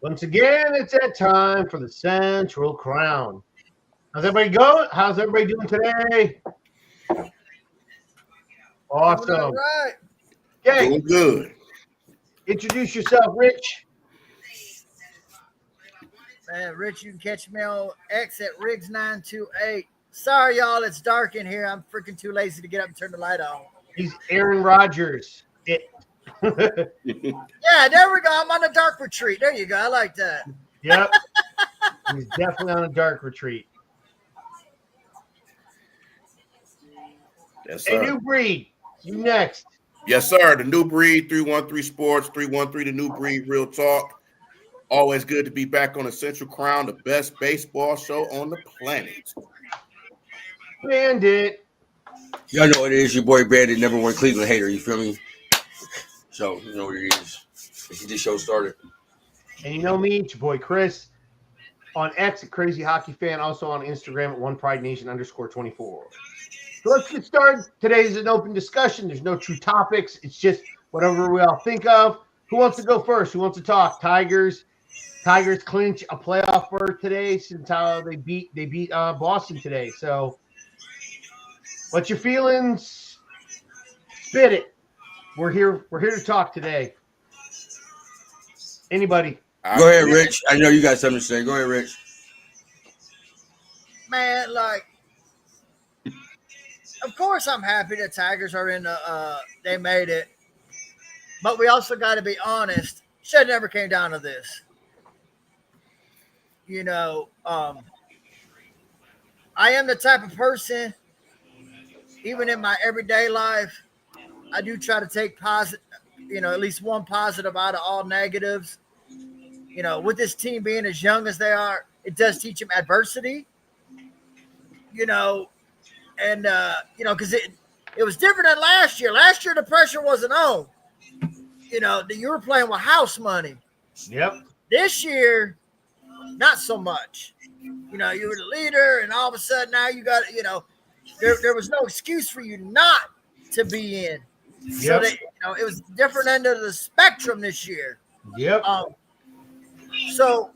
Once again, it's that time for the Central Crown. How's everybody going? How's everybody doing today? Awesome. All right. Okay, Doing good. introduce yourself, Rich. Man, Rich, you can catch me on X at Riggs928. Sorry, y'all, it's dark in here. I'm freaking too lazy to get up and turn the light on. He's Aaron Rodgers. Yeah, there we go. I'm on a dark retreat. There you go. I like that. Yep. He's definitely on a dark retreat. Yes, A sir. new breed. You next. Yes, sir. The New Breed, 313 Sports, 313 The New Breed, Real Talk. Always good to be back on the Central Crown, the best baseball show on the planet. Bandit. Y'all know what it is. Your boy Bandit, number one Cleveland hater. You feel me? So, you know what it is. Let's get this show started. And you know me, it's your boy Chris. On X at Crazy Hockey Fan. Also on Instagram at OnePrideNation_24. So let's get started. Today is an open discussion. There's no true topics. It's just whatever we all think of. Who wants to go first? Who wants to talk? Tigers clinch a playoff berth today since how they beat Boston today. So what's your feelings? Spit it. We're here to talk today. Anybody? Go ahead, Rich. I know you got something to say. Go ahead, Rich. Man, of course I'm happy the Tigers are in they made it. But we also got to be honest. Shit never came down to this. You know, I am the type of person, even in my everyday life, I do try to take positive, at least one positive out of all negatives. You know, with this team being as young as they are, it does teach them adversity. And because it was different than last year. Last year the pressure wasn't on. You were playing with house money. Yep. This year, not so much. You were the leader, and all of a sudden now you got, there was no excuse for you not to be in. Yep. So it was different end of the spectrum this year. Yep. So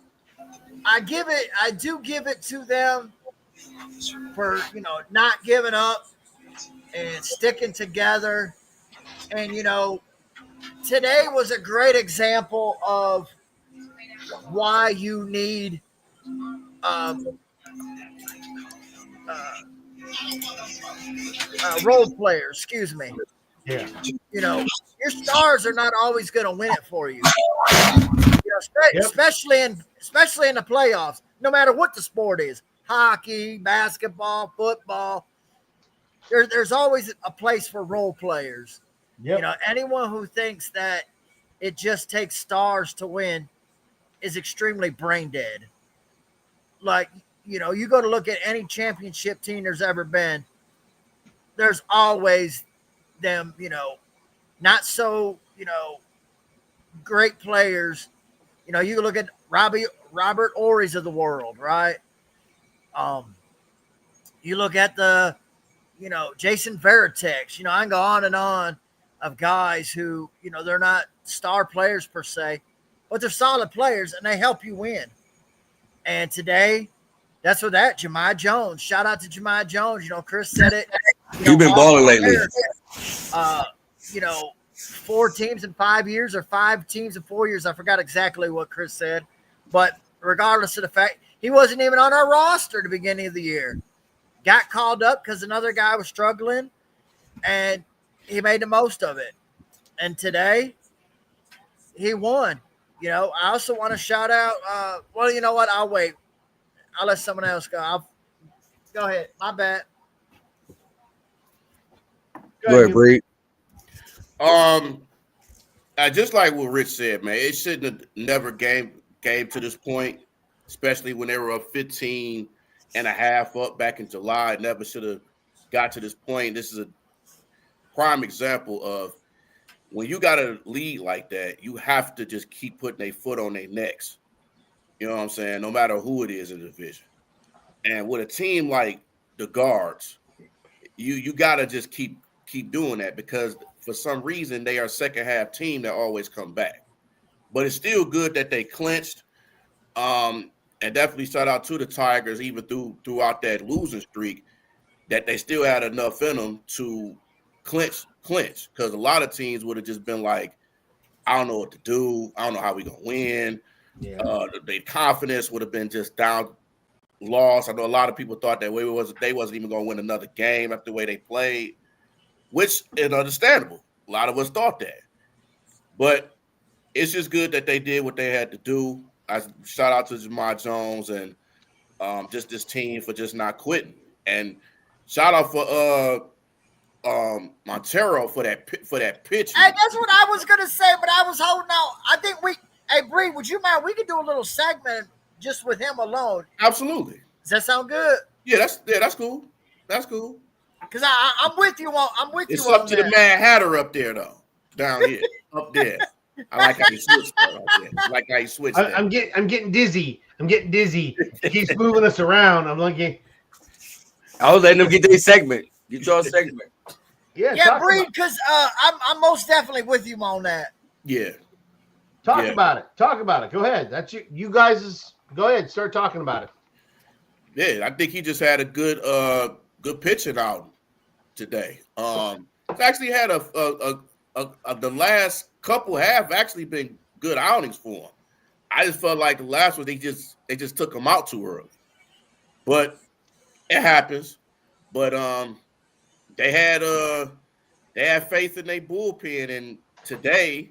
I do give it to them for, not giving up and sticking together. And, today was a great example of why you need role players, excuse me. Yeah. Your stars are not always going to win it for you. Especially in the playoffs, no matter what the sport is, hockey, basketball, football, there's always a place for role players. Yep. Anyone who thinks that it just takes stars to win is extremely brain dead. You go to look at any championship team there's ever been, there's always them, not so, great players. You look at Robert Ory's of the world, right? You look at the, Jason Varitek. I can go on and on of guys who, they're not star players per se, but they're solid players and they help you win. And today, that's what Jahmai Jones. Shout out to Jahmai Jones. Chris said it. You've been balling lately. 4 teams in 5 years or 5 teams in 4 years. I forgot exactly what Chris said. But regardless of the fact, he wasn't even on our roster at the beginning of the year. Got called up because another guy was struggling, and he made the most of it. And today, he won. I also want to shout out well, you know what? I'll wait. I'll let someone else go. Go ahead. My bad. Go ahead, Breed. I just like what Rich said, man. It shouldn't have never came to this point, especially when they were up 15 and a half up back in July. It never should have got to this point. This is a prime example of when you got a lead like that, you have to just keep putting a foot on their necks. You know what I'm saying? No matter who it is in the division. And with a team like the Guards, you got to just keep doing that, because for some reason they are a second half team that always come back. But it's still good that they clinched. And definitely shout out to the Tigers, even throughout that losing streak, that they still had enough in them to clinch. Because a lot of teams would have just been like, I don't know what to do. I don't know how we gonna win. Yeah. Their confidence would have been just down, lost. I know a lot of people thought that they wasn't even gonna win another game after the way they played, which is understandable. A lot of us thought that, but it's just good that they did what they had to do. I shout out to Jamar Jones and just this team for just not quitting, and shout out for Montero for that pitch. Hey, that's what I was gonna say, but I was holding out. I think hey Bree, would you mind? We could do a little segment just with him alone. Absolutely. Does that sound good? Yeah, that's cool. That's cool. Because I'm with you on. I'm with It's you. up to the Mad Hatter up there though. Down here, up there. I like how you switched that right there. I like how you switched that. I'm getting dizzy. He keeps moving us around. I'm looking. I was letting them get their segment. Get your segment. Yeah, Breed, because I'm most definitely with you on that. Yeah. Talk about it. Go ahead. That's you guys. Go ahead. Start talking about it. Yeah, I think he just had a good pitching out today. He's actually had the last couple have actually been good outings for him. I just felt like the last one they just took him out too early. But it happens. But they had faith in their bullpen, and today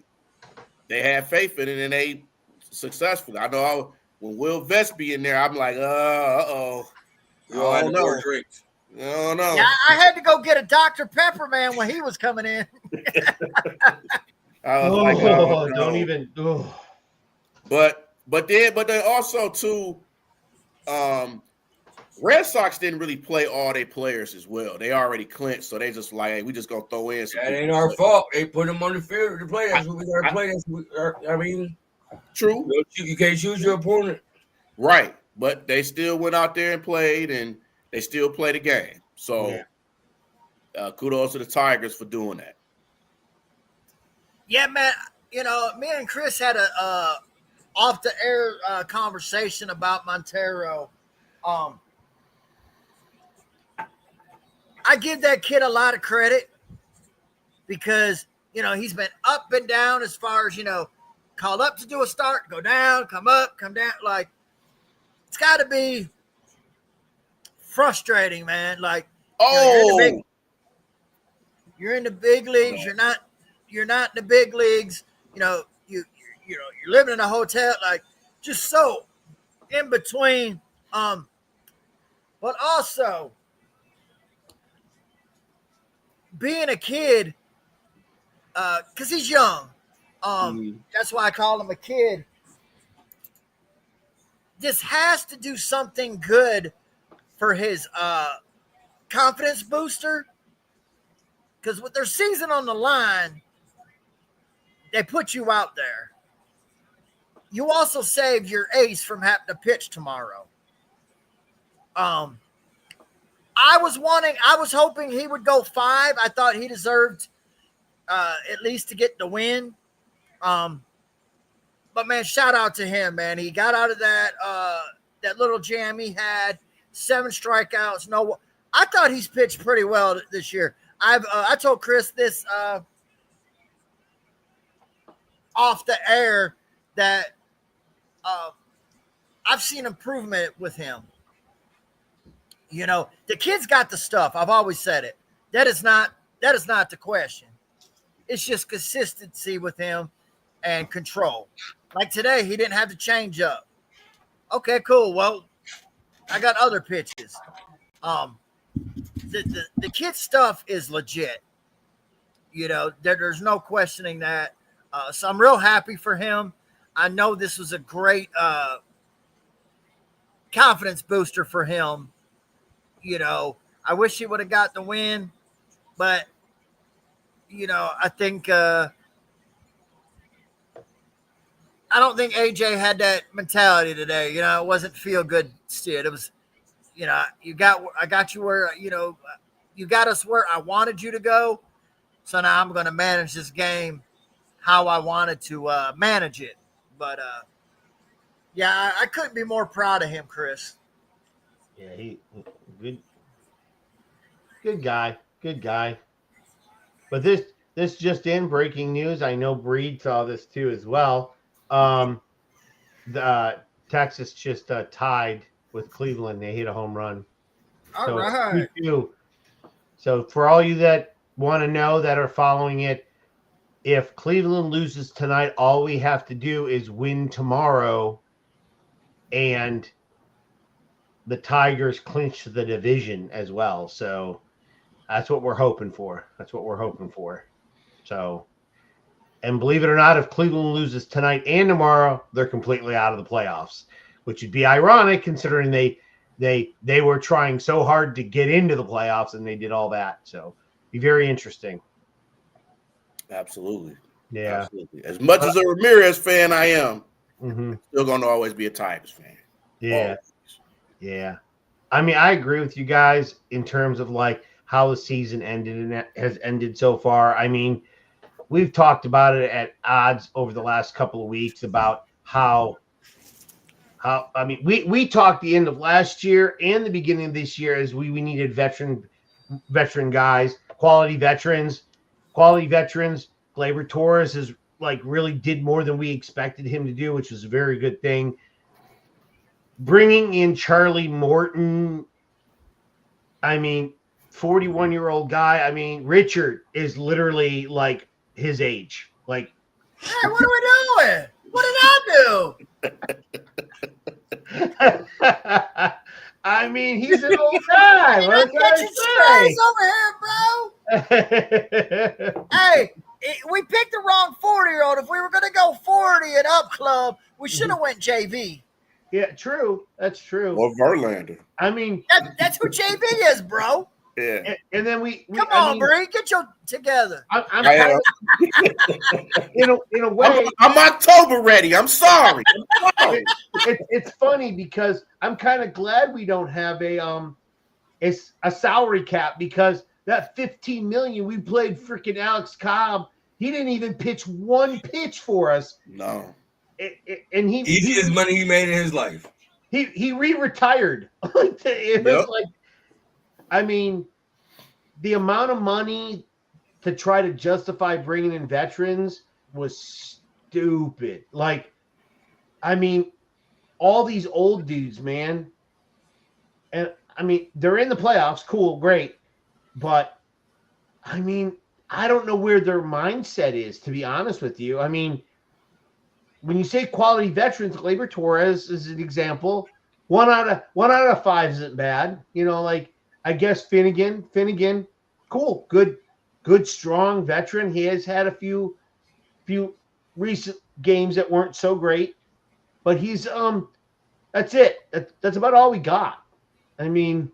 they had faith in it, and they successful. I know when Will Vest be in there, I'm like, oh no. Yeah, I had to go get a Dr. Pepper, man, when he was coming in. I was like, oh, no. Don't even. Oh. But then also too, Red Sox didn't really play all their players as well. They already clinched, so they just like, hey, we just gonna throw in. That ain't our fault. They put them on the field to play. That's what we gotta play. I mean, true. You can't choose your opponent, right? But they still went out there and played, and they still played the game. So, kudos to the Tigers for doing that. Yeah, man. You know, me and Chris had a off the air conversation about Montero. I give that kid a lot of credit because, you know, he's been up and down as far as, you know, called up to do a start, go down, come up, come down. Like, it's got to be frustrating, man. Like, you're in the big leagues. You're not in the big leagues. You know, you're living in a hotel, like, just so in between. But also, being a kid, because he's young, that's why I call him a kid, this has to do something good for his confidence booster. Because with their season on the line, they put you out there. You also saved your ace from having to pitch tomorrow. I was hoping he would go 5. I thought he deserved at least to get the win. But man, shout out to him, man. He got out of that little jam he had. 7 strikeouts. No, I thought he's pitched pretty well this year. I told Chris this off the air that I've seen improvement with him. You know, the kid's got the stuff. I've always said it. That is not the question. It's just consistency with him and control. Like today, he didn't have to change up. Okay, cool. Well, I got other pitches. The kid stuff is legit. You know, there's no questioning that. So I'm real happy for him. I know this was a great confidence booster for him. You know, I wish he would have got the win, but, you know, I think I don't think AJ had that mentality today. You know, it wasn't feel good still. It was, you know, I got you where, you know, you got us where I wanted you to go. So now I'm going to manage this game how I wanted to manage it. But Yeah, I couldn't be more proud of him, Chris. Yeah, he good guy. Good guy. But this just in breaking news. I know Breed saw this too as well. The Texas just tied with Cleveland. They hit a home run. All So right. 2-2. So for all you that want to know that are following it, if Cleveland loses tonight, all we have to do is win tomorrow, and the Tigers clinch the division as well. So that's what we're hoping for. So, and believe it or not, if Cleveland loses tonight and tomorrow, they're completely out of the playoffs, which would be ironic considering they were trying so hard to get into the playoffs and they did all that. So, be very interesting. Absolutely. Yeah. Absolutely. As much as a Ramirez fan I am, Mm-hmm. still going to always be a Tigers fan. Yeah. Always. Yeah. I mean, I agree with you guys in terms of like how the season ended and that has ended so far. I mean, we've talked about it at odds over the last couple of weeks about how I mean, we talked the end of last year and the beginning of this year as we needed veteran guys, quality veterans. Gleyber Torres is like really did more than we expected him to do, which was a very good thing. Bringing in Charlie Morton, I mean, 41-year-old guy. I mean, Richard is literally like his age. Like, Hey, what are we doing? What did I do? I mean, he's an old guy. What can Catching strays over here, I bro. Hey, we picked the wrong 40-year-old. If we were going to go 40 and up club, we should have went JV. Yeah, true. That's true. Or Verlander. I mean, that's who JV is, bro. Yeah. And then we come on, Bree, get your together. I'm kind of, in a way. I'm October ready. I'm sorry. It's funny because I'm kind of glad we don't have a salary cap, because that $15 million we played freaking Alex Cobb, he didn't even pitch one pitch for us. No. And easiest money he made in his life. He re-retired. It was like, I mean, the amount of money to try to justify bringing in veterans was stupid. Like, I mean, all these old dudes, man. And I mean, they're in the playoffs. Cool, great. But I mean, I don't know where their mindset is, to be honest with you. I mean, when you say quality veterans, Gleyber Torres is an example. One out of five isn't bad. You know, like, I guess Finnegan, cool, good, strong veteran. He has had a few recent games that weren't so great, but he's that's it. That's about all we got. I mean,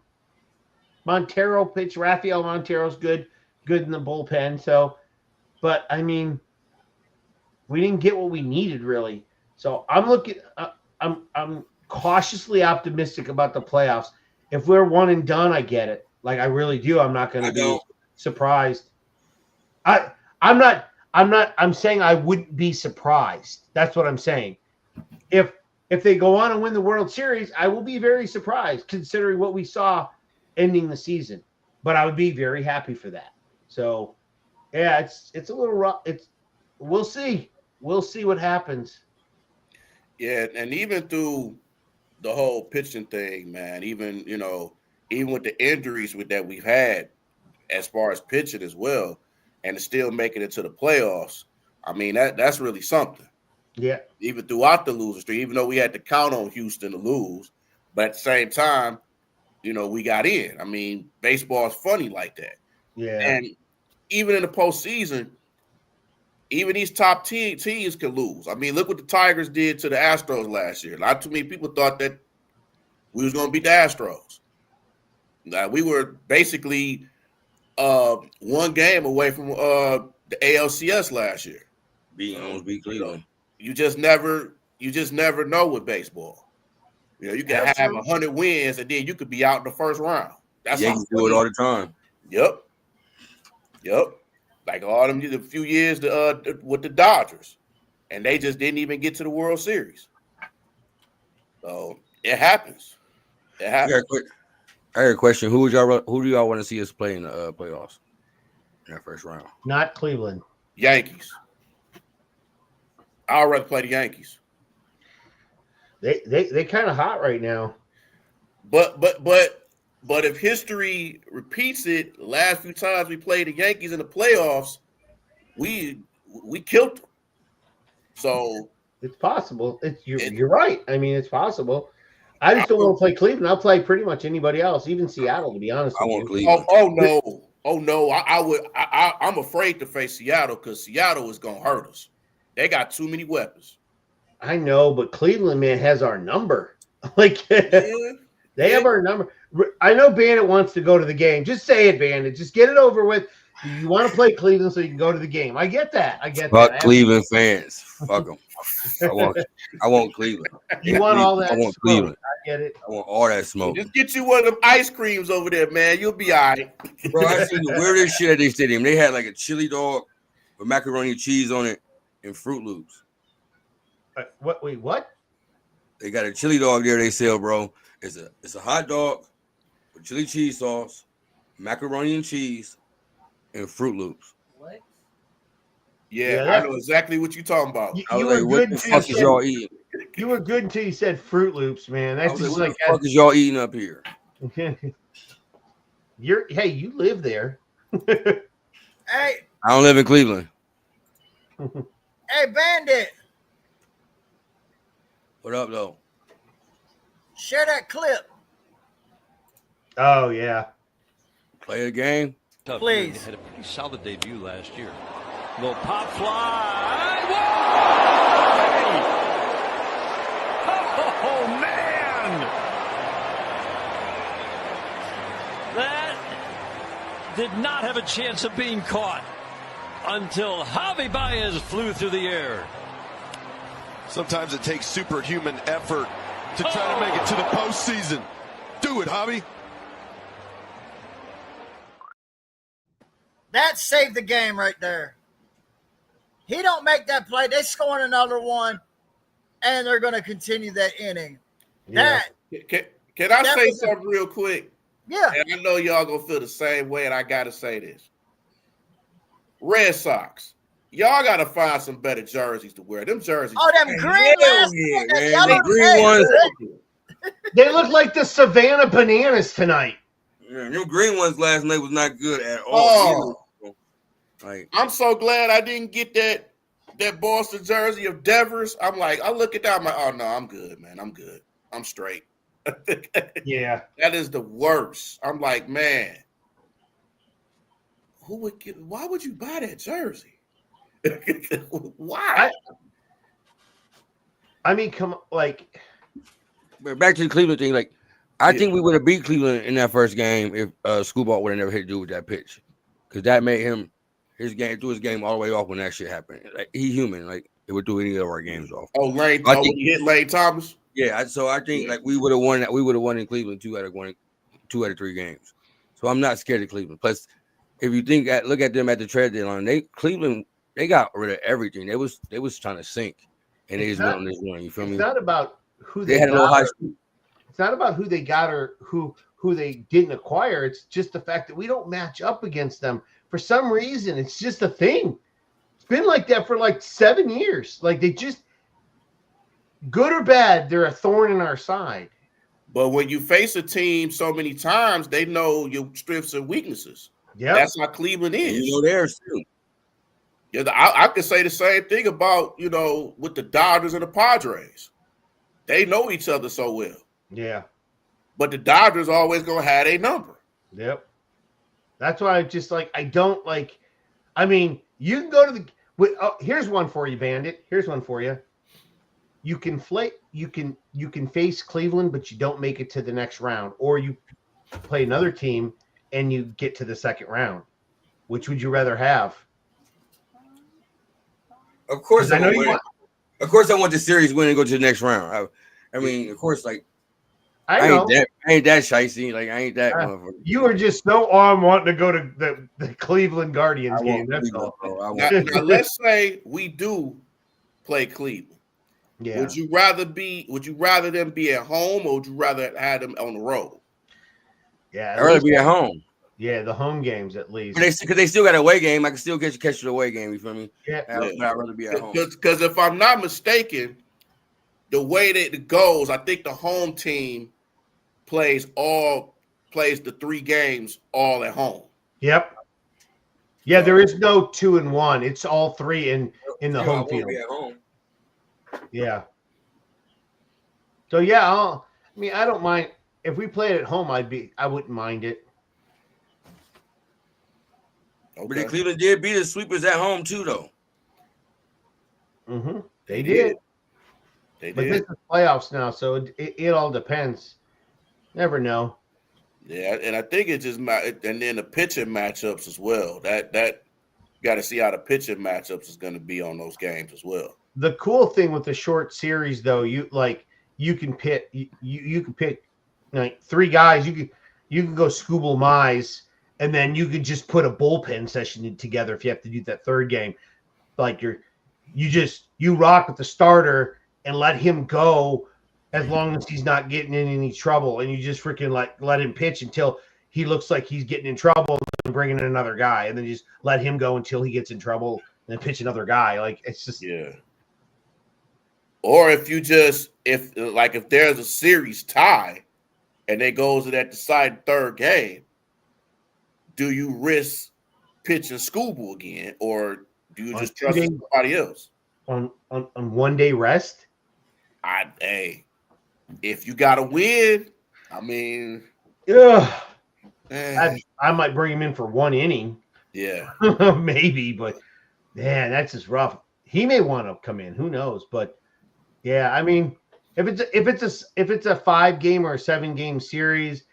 Montero pitched. Rafael Montero's good in the bullpen. So, but I mean, we didn't get what we needed really. So I'm looking. I'm cautiously optimistic about the playoffs. If we're one and done, I get it. Like, I really do. I'm not going to be surprised. I'm not. I'm saying I wouldn't be surprised. That's what I'm saying. If they go on and win the World Series, I will be very surprised considering what we saw ending the season. But I would be very happy for that. So, yeah, it's a little rough. We'll see. We'll see what happens. Yeah, and even through the whole pitching thing, man, even with the injuries that we've had as far as pitching as well, and still making it to the playoffs, I mean, that's really something. Yeah. Even throughout the losing streak, even though we had to count on Houston to lose, but at the same time, we got in. I mean, baseball is funny like that. Yeah. And even in the postseason, even these top teams can lose. I mean, look what the Tigers did to the Astros last year. Not too many people thought that we was going to beat the Astros. Now, we were basically one game away from the ALCS last year. Almost beat Cleveland. You just never know with baseball. You can have 100 wins and then you could be out in the first round. That's Yankees do it all the time. Yep. Like all them a few years with the Dodgers, and they just didn't even get to the World Series. So it happens. It I happens. got a question. Who do y'all want to see us play in the playoffs in that first round? Not Cleveland. Yankees. I'd rather play the Yankees. They kind of hot right now. But if history repeats it, the last few times we played the Yankees in the playoffs, we killed them. So It's possible. You're right. I mean, it's possible. I just don't want to play Cleveland. I'll play pretty much anybody else, even Seattle, to be honest I with want you. Cleveland. Oh no! I'm afraid to face Seattle because Seattle is gonna hurt us. They got too many weapons. I know, but Cleveland, man, has our number. Like they have our number. I know Bandit wants to go to the game. Just say it, Bandit. Just get it over with. You want to play Cleveland so you can go to the game. I get that. Fuck Cleveland fans. Fuck them. I want Cleveland. You want all that? I want smoke. Cleveland. I get it. I want all that smoke. Just get you one of them ice creams over there, man. You'll be all right. Bro, I seen the weirdest shit at their stadium. They had like a chili dog with macaroni and cheese on it and Fruit Loops. What? Wait, what? They got a chili dog there they sell, bro. It's a hot dog with chili cheese sauce, macaroni and cheese, and Fruit Loops. What? Yeah, Yeah, I know exactly what you're talking about. You I was were like, what good the until fuck you is said- y'all eating? You were good until you said Fruit Loops, man. I That's was just like, like what the fuck is y'all eating up here? you live there. Hey, I don't live in Cleveland. hey, Bandit, What up, though? share that clip, Oh yeah. Play the game? please. They had a pretty solid debut last year. Little pop fly. Oh, man. That did not have a chance of being caught until Javi Baez flew through the air. Sometimes it takes superhuman effort to try to make it to the postseason. Do it, Javi. That saved the game right there. He don't make that play. They scoring another one, and they're going to continue that inning. Yeah. Can I That say was a- something real quick? Yeah. And I know y'all gonna feel the same way, and I gotta say this. Red Sox, y'all gotta find some better jerseys to wear. Them jerseys. Oh, them green last yeah, one, that man. yellow The green ones. They look like the Savannah Bananas tonight. Yeah, them green ones last night was not good at all. Oh. Like, I'm so glad I didn't get that Boston jersey of Devers. I'm like, I look at that, I'm like, oh no, I'm good, man. I'm good. I'm straight. Yeah. That is the worst. I'm like, man, why would you buy that jersey? Why? I mean, come like but back to the Cleveland thing, like, I Yeah. think we would have beat Cleveland in that first game if Scooball would have never hit dude with that pitch. Because that made him his game all the way off when that shit happened. Like, he human. Like, it would do any of our games off. Oh, Lane, I when think- you hit Lane Thomas. Yeah, so I think like we would have won that. We would have won in Cleveland 2 out of 3 games. So I'm not scared of Cleveland. Plus, if you look at them at the trade deadline, Cleveland got rid of everything. They was trying to sink, and they just went on this run. You feel me? it's not about who They they had a little got. high Or, school. it's not about who they got or who they didn't acquire. It's just the fact that we don't match up against them for some reason. It's just a thing. It's been like that for like 7 years. Like they just, good or bad, they're a thorn in our side. But when you face a team so many times, they know your strengths and weaknesses. Yeah. That's how Cleveland And is. you know theirs too. Yeah, I could say the same thing about, with the Dodgers and the Padres. They know each other so well. Yeah. But the Dodgers always going to have a number. Yep. That's why I just like, I don't like, I mean, you can go to here's one for you, Bandit. Here's one for you. You can face Cleveland, but you don't make it to the next round, or you play another team and you get to the second round. Which would you rather have? Of course, 'Cause I know you want, Of course, I want the series win and go to the next round. I mean, of course, like I know I ain't that shicey. Like, I ain't that. motherfucker. you were just so on wanting to go to the Cleveland Guardians I game. want That's Cleveland, all. bro. I want Now, let's say we do play Cleveland. Yeah. Would you rather them be at home, or would you rather have them on the road? Yeah. I'd rather be at home. Yeah, the home games at least. Because they still got a away game. I can still catch the away game. You feel me? Yeah. But I'd rather be at home. Because if I'm not mistaken, the way that it goes, I think the home team plays the 3 games all at home. Yep. Yeah, there is no 2 and 1. It's all 3 in the home I field. Be at home. Yeah. So yeah, I don't mind if we played at home. I wouldn't mind it. Okay. But the Cleveland did beat the Sweepers at home too, though. Mm-hmm. They did. They But did. this is playoffs now, so it all depends. Never know. Yeah, and I think it just and then the pitching matchups as well. That you got to see how the pitching matchups is going to be on those games as well. The cool thing with the short series, though, you can pick you can pick like 3 guys. You can go Scooble Mize, and then you could just put a bullpen session together if you have to do that 3rd game. Like you rock with the starter and let him go as long as he's not getting in any trouble, and you just freaking let him pitch until he looks like he's getting in trouble, and bring in another guy, and then just let him go until he gets in trouble, and then pitch another guy. Like it's just Or if there's a series tie, and it goes to that deciding 3rd game, do you risk pitching Scooble again, or do you just trust somebody else on 1 day rest? If you got to win, I mean, I might bring him in for 1 inning. Yeah, maybe, but man, that's just rough. He may want to come in. Who knows? But yeah, I mean, if it's a 5 game or a 7 game series,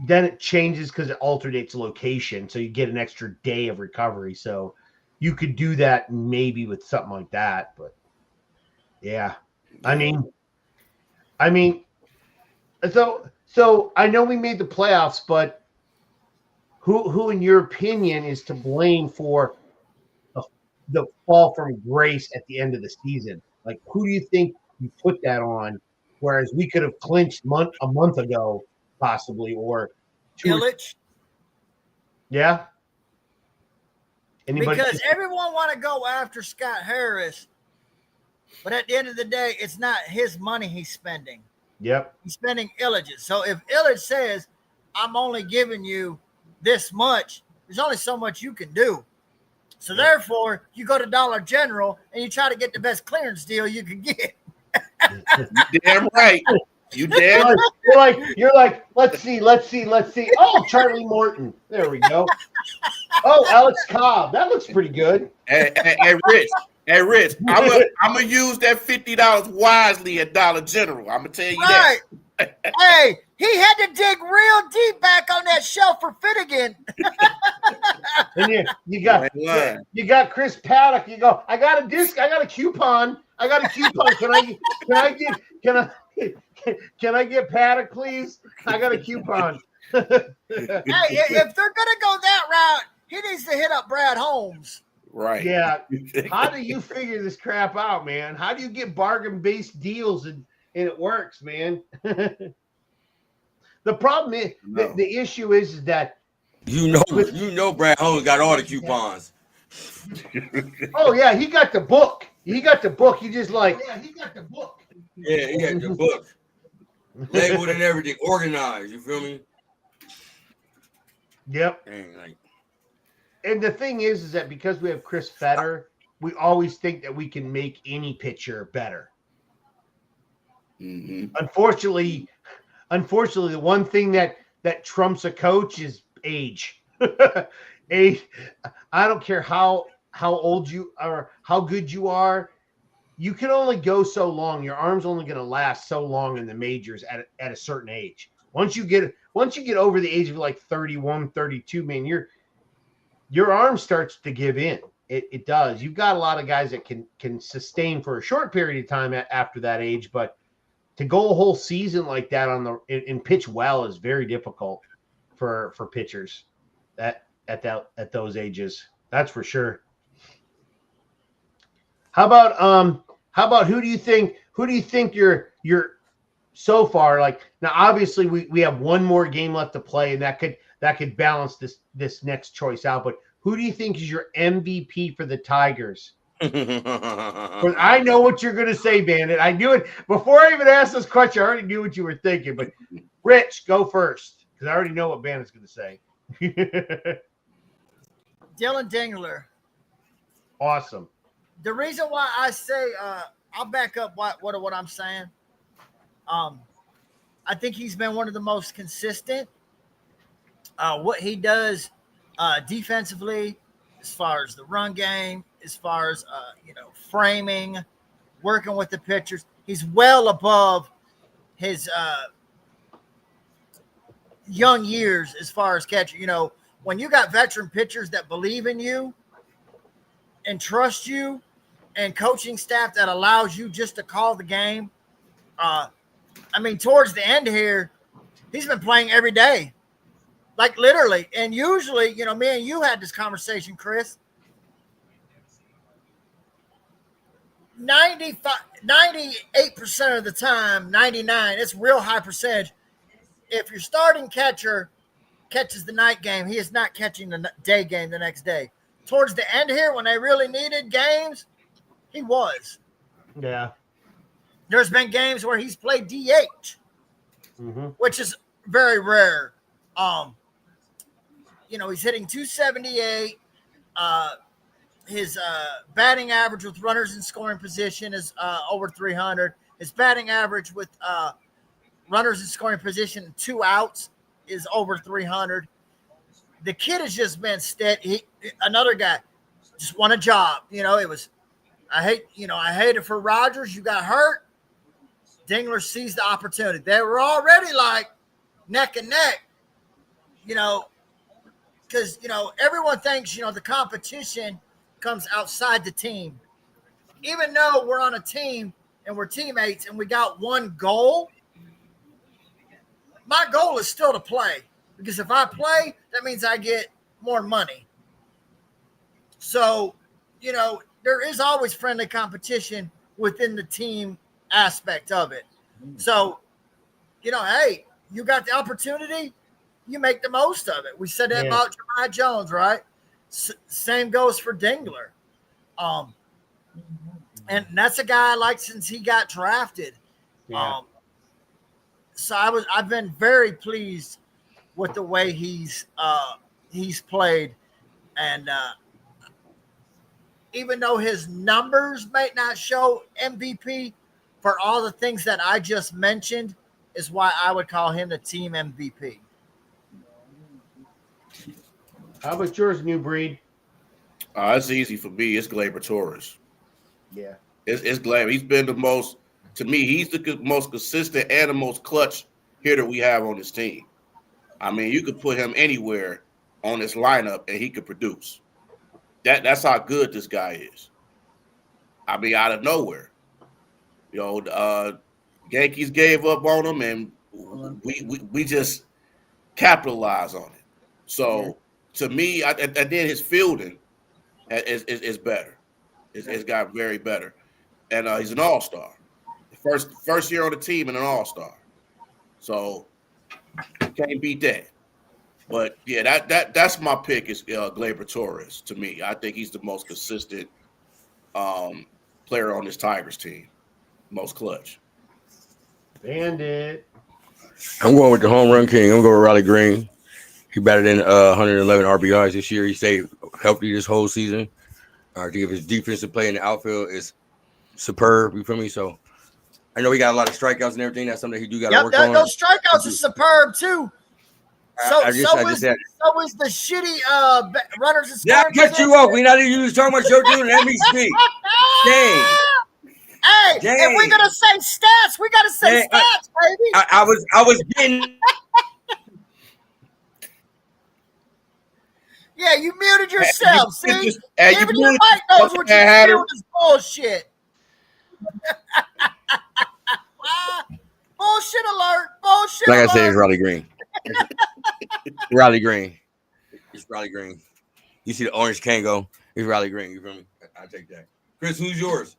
then it changes because it alternates location, so you get an extra day of recovery. So you could do that maybe with something like that. But yeah. I mean, so I know we made the playoffs, but who in your opinion is to blame for the fall from grace at the end of the season? Like, who do you think you put that on? Whereas we could have clinched a month ago, possibly, or 2. Illich. Yeah. Anybody? Because everyone want to go after Scott Harris, but at the end of the day, it's not his money he's spending. Yep. He's spending Illich's. So if Illich says, I'm only giving you this much, there's only so much you can do. So therefore, you go to Dollar General and you try to get the best clearance deal you can get. Damn right. You damn You're like, let's see. Oh, Charlie Morton. There we go. Oh, Alex Cobb. That looks pretty good. Hey, Rich, I'm gonna use that $50 wisely at Dollar General. I'm gonna tell you that. Hey, he had to dig real deep back on that shelf for Finnegan. And you got Chris Paddock. You go, I got a disc. I got a coupon. Can I get Paddock, please? I got a coupon. Hey, if they're gonna go that route, he needs to hit up Brad Holmes. Right. Yeah. How do you figure this crap out, man? How do you get bargain-based deals and it works, man? The problem is the issue is that you know Brad Holmes got all the coupons. Oh yeah, he got the book. He got the book. He just like he got the book. Yeah, he got the book. Labeled and everything, organized. You feel me? Yep. And the thing is that because we have Chris Fetter, we always think that we can make any pitcher better. Mm-hmm. Unfortunately, the one thing that trumps a coach is age. Age. I don't care how old you are, how good you are. You can only go so long. Your arm's only going to last so long in the majors at a certain age. Once you get over the age of like 31, 32, man, your arm starts to give in. It does. You've got a lot of guys that can sustain for a short period of time after that age, but to go a whole season like that and pitch well is very difficult for pitchers at those ages. That's for sure. How How about who do you think you're so far? Like now, obviously we have one more game left to play, and that could balance this next choice out. But who do you think is your MVP for the Tigers? I know what you're going to say, Bandit. I knew it before I even asked this question. I already knew what you were thinking. But Rich, go first because I already know what Bandit's going to say. Dylan Dingler. Awesome. The reason why I say I'll back up what I'm saying. I think he's been one of the most consistent. What he does defensively, as far as the run game, as far as framing, working with the pitchers, he's well above his young years as far as catcher. When you got veteran pitchers that believe in you and trust you, and coaching staff that allows you just to call the game. Towards the end here, he's been playing every day, like literally. And usually, me and you had this conversation, Chris. 98% of the time, 99, it's real high percentage. If your starting catcher catches the night game, he is not catching the day game the next day. Towards the end here, when they really needed games, he was. Yeah. There's been games where he's played DH, which is very rare. He's hitting 278. His batting average with runners in scoring position is over 300. His batting average with runners in scoring position and 2 outs is over 300. The kid has just been steady. Another guy just won a job. It was. I hate it for Rogers. You got hurt. Dingler seized the opportunity. They were already like neck and neck, because, everyone thinks, the competition comes outside the team. Even though we're on a team and we're teammates and we got one goal, my goal is still to play. Because if I play, that means I get more money. So, there is always friendly competition within the team aspect of it. So, hey, you got the opportunity, you make the most of it. We said that about Jahmai Jones, right? Same goes for Dingler. And that's a guy I like since he got drafted. Yeah. So I've been very pleased with the way he's played. And even though his numbers might not show MVP, for all the things that I just mentioned, is why I would call him the team MVP. How about yours, New Breed? It's easy for me. It's Gleyber Torres. Yeah. It's Gleyber. He's been the most, to me, he's the most consistent and the most clutch hitter we have on this team. You could put him anywhere on this lineup and he could produce. That's how good this guy is. Out of nowhere. Yankees gave up on him and we just capitalized on it. So to me, and then his fielding is better. It's got very better. And he's an all-star. First year on the team and an all-star. So can't beat that. But yeah, that's my pick is Gleyber Torres to me. I think he's the most consistent player on this Tigers team. Most clutch. Bandit. I'm going with the home run king. I'm going with Riley Green. He batted in 111 RBIs this year. He stayed healthy this whole season. I think his defensive play in the outfield is superb. You feel me? So I know he got a lot of strikeouts and everything. That's something he do got to work on. Those strikeouts are superb too. So was the shitty runners and Yeah, I cut you off. We not even talking about your dude. Let me speak. Dang. Hey, if we're gonna say stats, we gotta say stats, baby. I was getting. Yeah, you muted yourself. See, you even your mic knows what you're doing is bullshit. Bullshit alert! Bullshit Like alert. I said, it's Riley Green. Riley Green. It's Riley Green. You see the orange Kango? It's Riley Green. You feel me? I take that. Chris, who's yours?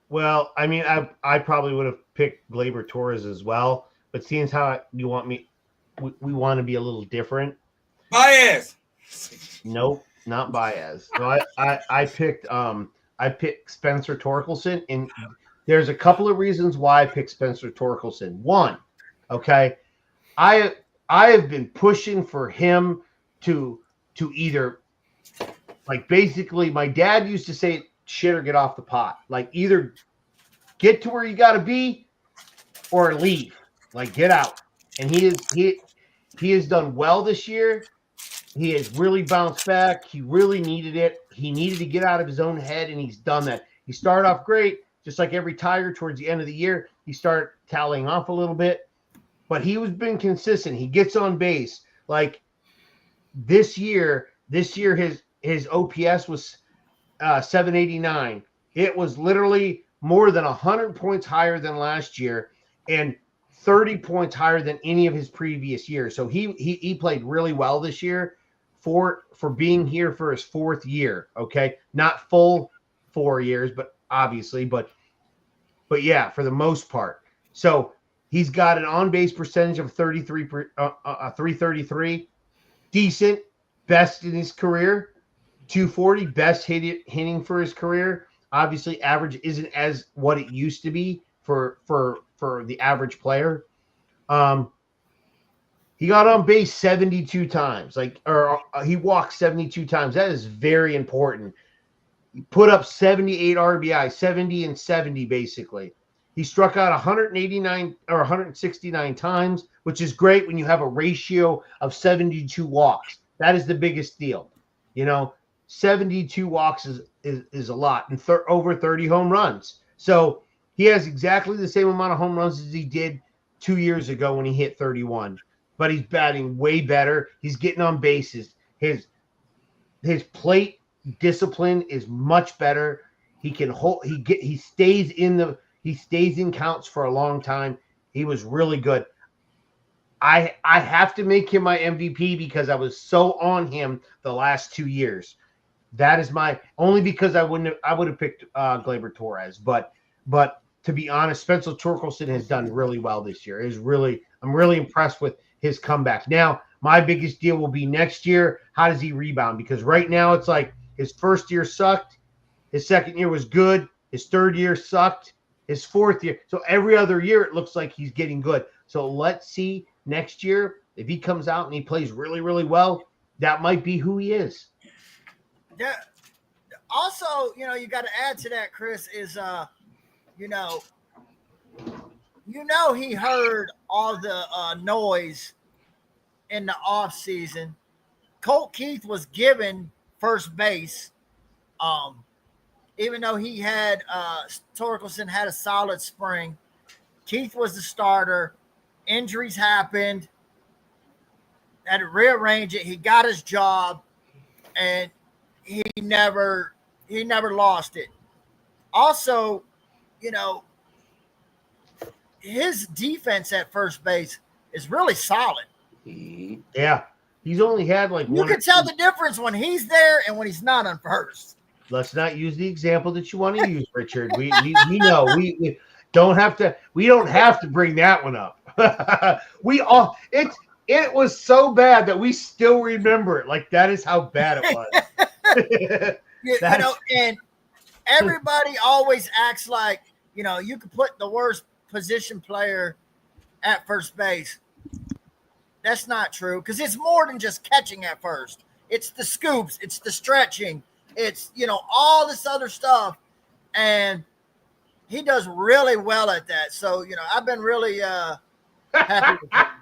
Well, I mean, I probably would have picked Gleyber Torres as well, but seeing as how you want me, we want to be a little different. Baez. Nope, not Baez. So I picked Spencer Torkelson, and there's a couple of reasons why I picked Spencer Torkelson. One, okay, I have been pushing for him to either, like, basically my dad used to say shit or get off the pot. Like, either get to where you got to be or leave. Like, get out. And he has done well this year. He has really bounced back. He really needed it. He needed to get out of his own head, and he's done that. He started off great, just like every Tiger towards the end of the year. He started tallying off a little bit, but he was been consistent. He gets on base. Like, this year his OPS was 789. It was literally more than 100 points higher than last year and 30 points higher than any of his previous years. So he played really well this year for being here for his fourth year. Okay, not full 4 years, but obviously, but yeah, for the most part. So he's got an on-base percentage of 333, decent, best in his career. 240, best hitting for his career. Obviously, average isn't as what it used to be for the average player. He got on base 72 times, he walked 72 times. That is very important. He put up 78 RBI, 70 and 70 basically. He struck out 189 or 169 times, which is great when you have a ratio of 72 walks. That is the biggest deal. 72 walks is a lot, and over 30 home runs. So he has exactly the same amount of home runs as he did 2 years ago when he hit 31. But he's batting way better. He's getting on bases. His plate discipline is much better. He can hold. He stays in counts for a long time. He was really good. I have to make him my MVP because I was so on him the last 2 years. That is my only because I would have picked Gleyber Torres, but to be honest, Spencer Torkelson has done really well this year. I'm really impressed with his comeback. Now, my biggest deal will be next year. How does he rebound? Because right now it's like his first year sucked, his second year was good, his third year sucked, his fourth year. So every other year it looks like he's getting good. So let's see next year if he comes out and he plays really, really well. That might be who he is. Yeah. Also, you got to add to that, Chris, is he heard all the noise in the off season. Colt Keith was given first base, even though he had Torkelson had a solid spring. Keith was the starter. Injuries happened. Had to rearrange it. He got his job, and he never lost it. Also, his defense at first base is really solid. Yeah. He's only had you can tell the difference when he's there and when he's not on first. Let's not use the example that you want to use, Richard. We know we don't have to bring that one up. It was so bad that we still remember it. Like, that is how bad it was. And everybody always acts like, you could put the worst position player at first base. That's not true, because it's more than just catching at first. It's the scoops, it's the stretching, it's all this other stuff, and he does really well at that. So I've been really happy with him.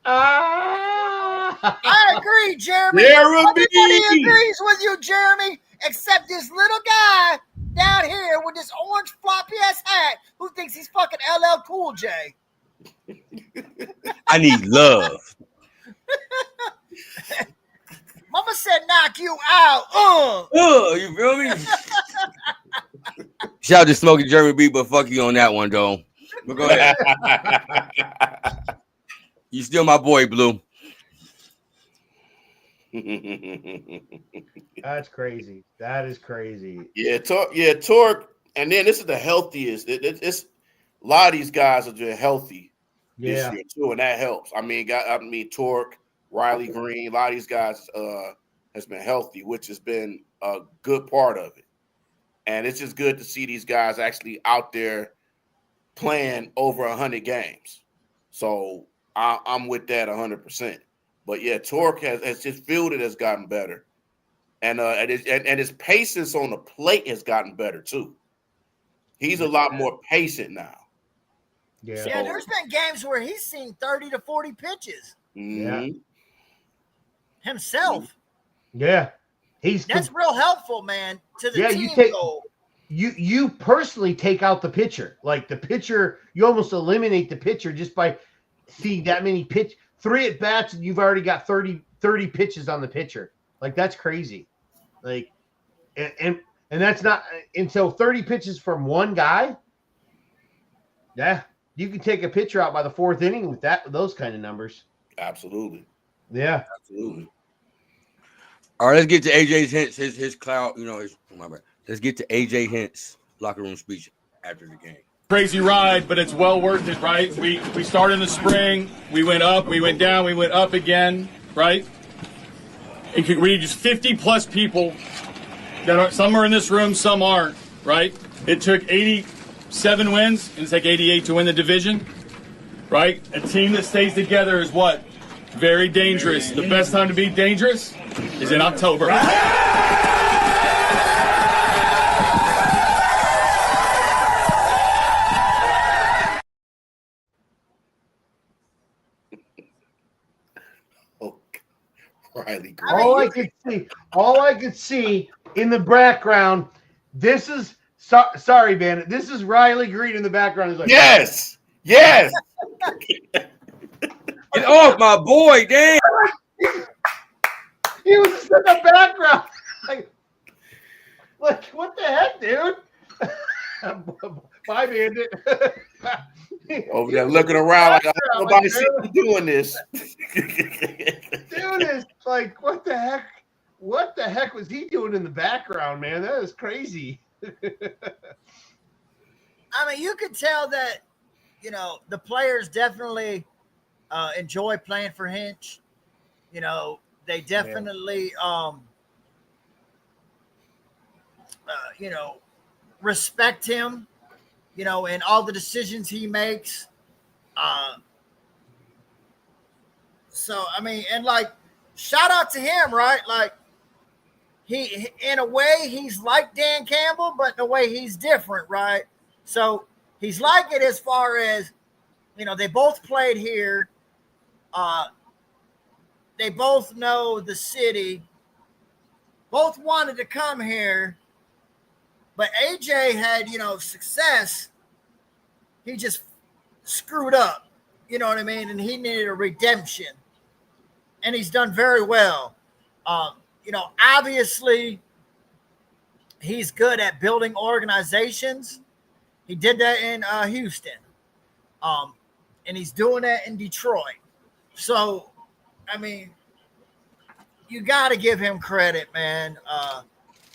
I agree, Jeremy. Everybody agrees with you, Jeremy, except this little guy down here with this orange floppy ass hat who thinks he's fucking LL Cool J. I need love. Mama said knock you out. You feel me? Shout out to Smokey Jeremy B, but fuck you on that one, though. But go ahead. You still my boy, Blue. That's crazy. That is crazy. Torque. And then this is the healthiest. It's a lot of these guys are just healthy this Yeah. year too, and that helps. I mean, Torque, Riley Green, a lot of these guys has been healthy, which has been a good part of it. And it's just good to see these guys actually out there playing over 100 games. So I'm with that 100%. But yeah, Torque has just fielded has gotten better, and his patience on the plate has gotten better too. He's a lot more patient now. Yeah. Yeah, there's been games where he's seen 30 to 40 pitches himself. Yeah. That's real helpful, man, to the team goal. You personally take out the pitcher. Like the pitcher, you almost eliminate the pitcher just by seeing that many 3 at bats, and you've already got 30 pitches on the pitcher. Like that's crazy. Like and that's not, and so 30 pitches from one guy. Yeah, you can take a pitcher out by the 4th inning with those kind of numbers. Absolutely. Yeah. Absolutely. All right, let's get to AJ's hints. His cloud, let's get to AJ Hint's locker room speech after the game. Crazy ride, but it's well worth it, right? We started in the spring, we went up, we went down, we went up again, right? And could read just 50 plus people that are, some are in this room, some aren't, right? It took 87 wins, and it's like 88 to win the division, right? A team that stays together is what? Very dangerous. The best time to be dangerous is in October. Riley Green. All I could see in the background. This is sorry, Bandit. This is Riley Green in the background. He's like, yes. Get off my boy, damn. He was just in the background. Like what the heck, dude? Bye, Bandit. Over there looking around like nobody see me doing this. Dude is like, what the heck? What the heck was he doing in the background, man? That is crazy. I mean, you could tell that, the players definitely enjoy playing for Hinch. They definitely, respect him, and all the decisions he makes. So, I mean, and like, shout out to him, right? Like, he, in a way, he's like Dan Campbell, but in a way he's different, right? So he's like it as far as, they both played here. They both know the city, both wanted to come here, but AJ had, success. He just screwed up, you know what I mean? And he needed a redemption, and he's done very well. Obviously he's good at building organizations. He did that in Houston. And he's doing that in Detroit. So, I mean, you got to give him credit, man,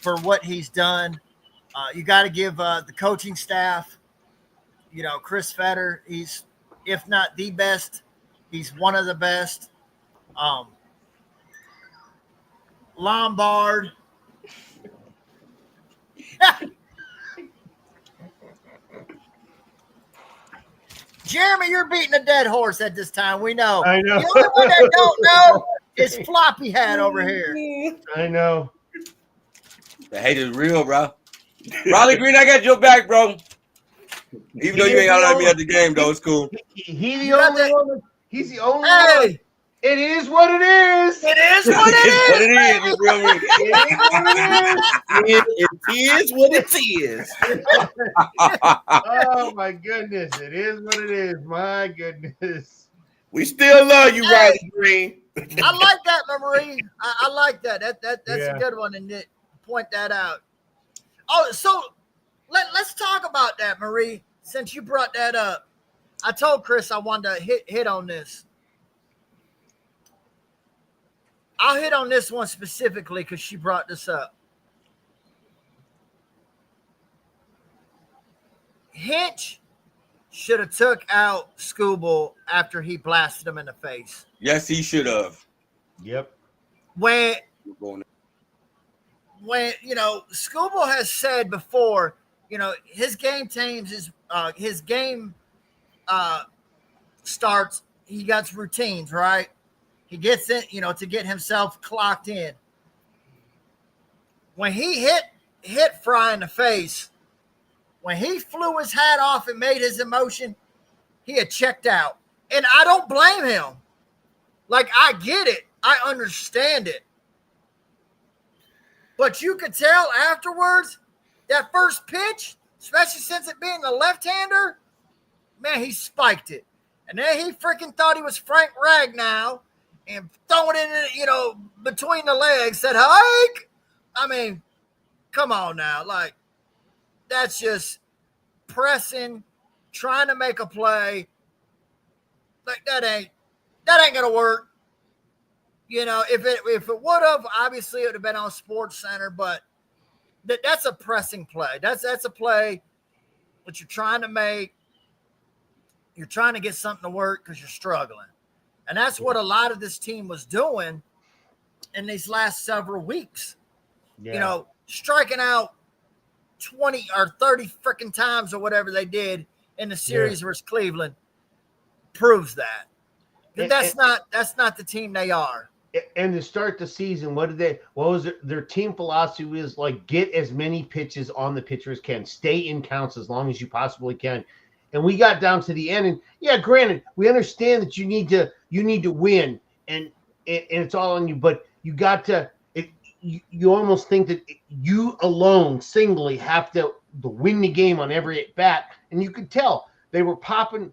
for what he's done. You got to give the coaching staff, Chris Fetter, he's, if not the best, he's one of the best. Lombard. Jeremy, you're beating a dead horse at this time. We know. I know. The only one that don't know is Floppy Hat over here. I know. The hate is real, bro. Riley Green, I got your back, bro. Even though you ain't hollering at me at the game, though, it's cool. He's the only one. He's the only one. It is what it is. It is what it is. What it is, you feel me? It is what it is. Oh my goodness. It is what it is. My goodness. We still love you, Riley Green. I like that, Marie. I like that. That's a good one, and point that out. Oh, so let's talk about that, Marie, since you brought that up. I told Chris I wanted to hit on this. I'll hit on this one specifically because she brought this up. Hinch should have took out Scooble after he blasted him in the face. Yes, he should have. Yep. When Scooble has said before, his game starts, he got routines, right? He gets it, to get himself clocked in. When he hit Fry in the face, when he flew his hat off and made his emotion, he had checked out. And I don't blame him. Like, I get it. I understand it. But you could tell afterwards, that first pitch, especially since it being the left-hander, man, he spiked it. And then he freaking thought he was Frank Ragnow and throwing it, between the legs, said, hike. I mean, come on now. Like, that's just pressing, trying to make a play. Like, that ain't going to work. If it would have, obviously it would have been on Sports Center, but that's a pressing play. That's a play that you're trying to make. You're trying to get something to work because you're struggling. And that's what a lot of this team was doing in these last several weeks. Yeah. Striking out 20 or 30 freaking times or whatever they did in the series versus Cleveland proves that. That's not the team they are. And to start the season, what was their team philosophy was like, get as many pitches on the pitcher as can, stay in counts as long as you possibly can. And we got down to the end, and yeah, granted, we understand that you need to win, and it's all on you, but you got to. You almost think that you alone, singly, have to win the game on every at bat, and you could tell they were popping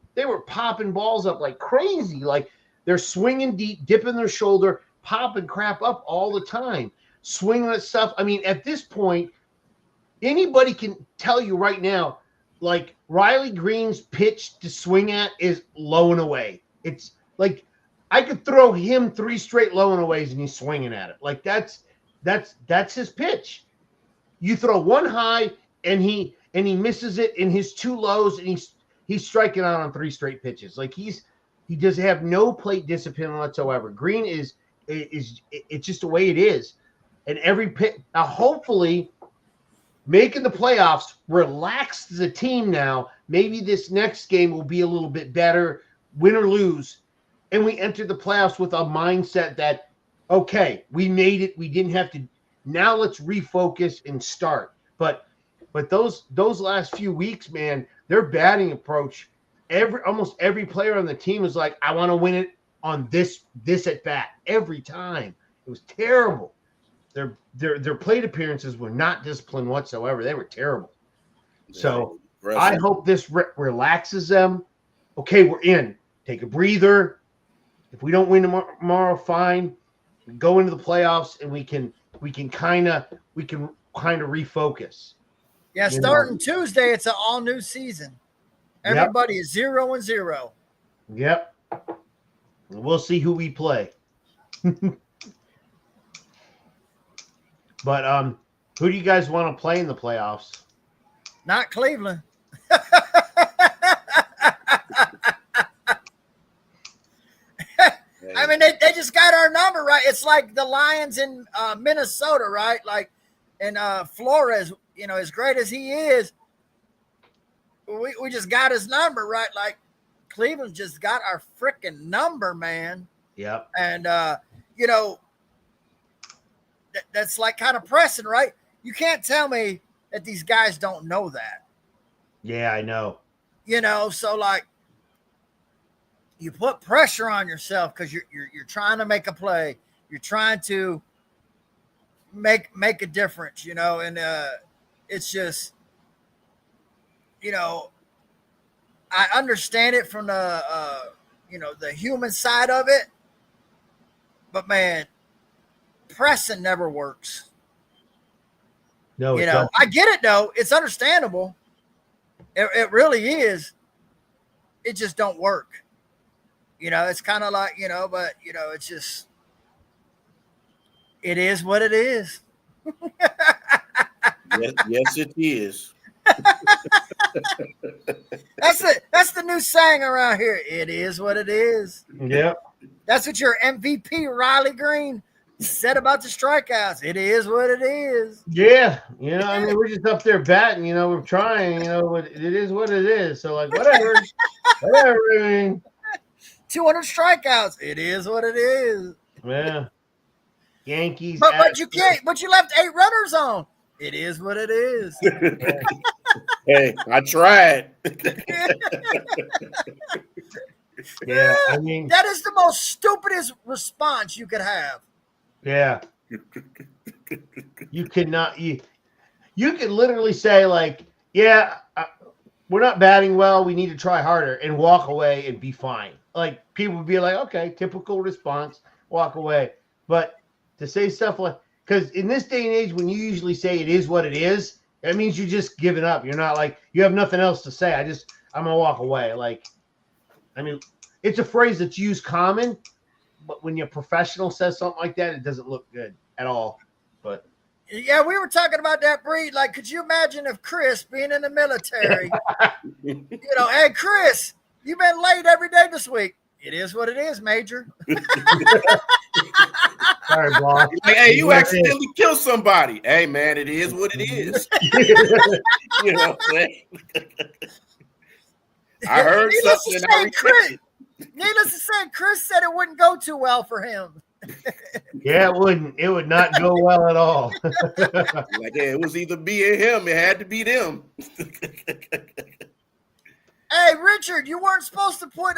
balls up like crazy, like they're swinging deep, dipping their shoulder, popping crap up all the time, swinging at stuff. I mean, at this point, anybody can tell you right now, like Riley Green's pitch to swing at is low and away. It's like I could throw him 3 straight low and aways and he's swinging at it. Like that's his pitch. You throw one high and he misses it in his 2 lows and he's striking out on 3 straight pitches. Like he does have no plate discipline whatsoever. Green is it's just the way it is. And every pitch now, hopefully, making the playoffs relaxes the team now. Maybe this next game will be a little bit better, win or lose. And we enter the playoffs with a mindset that, okay, we made it. We didn't have to. Now let's refocus and start. But those last few weeks, man, their batting approach, almost every player on the team is like, I want to win it on this at bat every time. It was terrible. Their plate appearances were not disciplined whatsoever. They were terrible. So I hope this relaxes them. Okay, we're in. Take a breather. If we don't win tomorrow, fine. We go into the playoffs and we can kind of refocus. Yeah, starting Tuesday, it's an all new season. Everybody is 0-0. Yep. We'll see who we play. But who do you guys want to play in the playoffs? Not Cleveland. I mean, they just got our number right. It's like the Lions in Minnesota, right? Like, and Flores, as great as he is, we just got his number right. Like, Cleveland just got our freaking number, man. Yep. And, that's like kind of pressing, right? You can't tell me that these guys don't know that. Yeah, I know. So like you put pressure on yourself because you're trying to make a play. You're trying to make a difference, and it's just, I understand it from the the human side of it, but man, pressing never works. No, I get it though. It's understandable. It really is. It just don't work. It's kind of like, but it's just, It is what it is. Yes, it is. That's it. That's the new saying around here. It is what it is. Yep. That's what your MVP Riley Green said about the strikeouts. It is what it is. Yeah. I mean, we're just up there batting. We're trying. It is what it is. So like, whatever. Whatever. I mean, 200 strikeouts. It is what it is. yeah. Yankees. But you can't. But you left 8 runners on. It is what it is. Hey, I tried. Yeah, I mean, that is the most stupidest response you could have. Yeah. You cannot. You could literally say like, yeah, we're not batting well. We need to try harder, and walk away and be fine. Like people would be like, okay, typical response, walk away. But to say stuff like, because in this day and age, when you usually say it is what it is, that means you're just giving up. You're not like, you have nothing else to say. I'm gonna walk away. Like, I mean, it's a phrase that's used common, but when your professional says something like that, it doesn't look good at all. But yeah, we were talking about that breed. Like, could you imagine if Chris, being in the military, hey, Chris, you've been late every day this week. It is what it is, Major. Sorry, boss. Like, hey, you accidentally killed somebody. Hey, man, it is what it is. You know what I'm saying? I heard something. Needless to say, Chris said it wouldn't go too well for him. Yeah, it wouldn't. It would not go well at all. Like, yeah, it was either me or him. It had to be them. Hey, Richard, you weren't supposed to put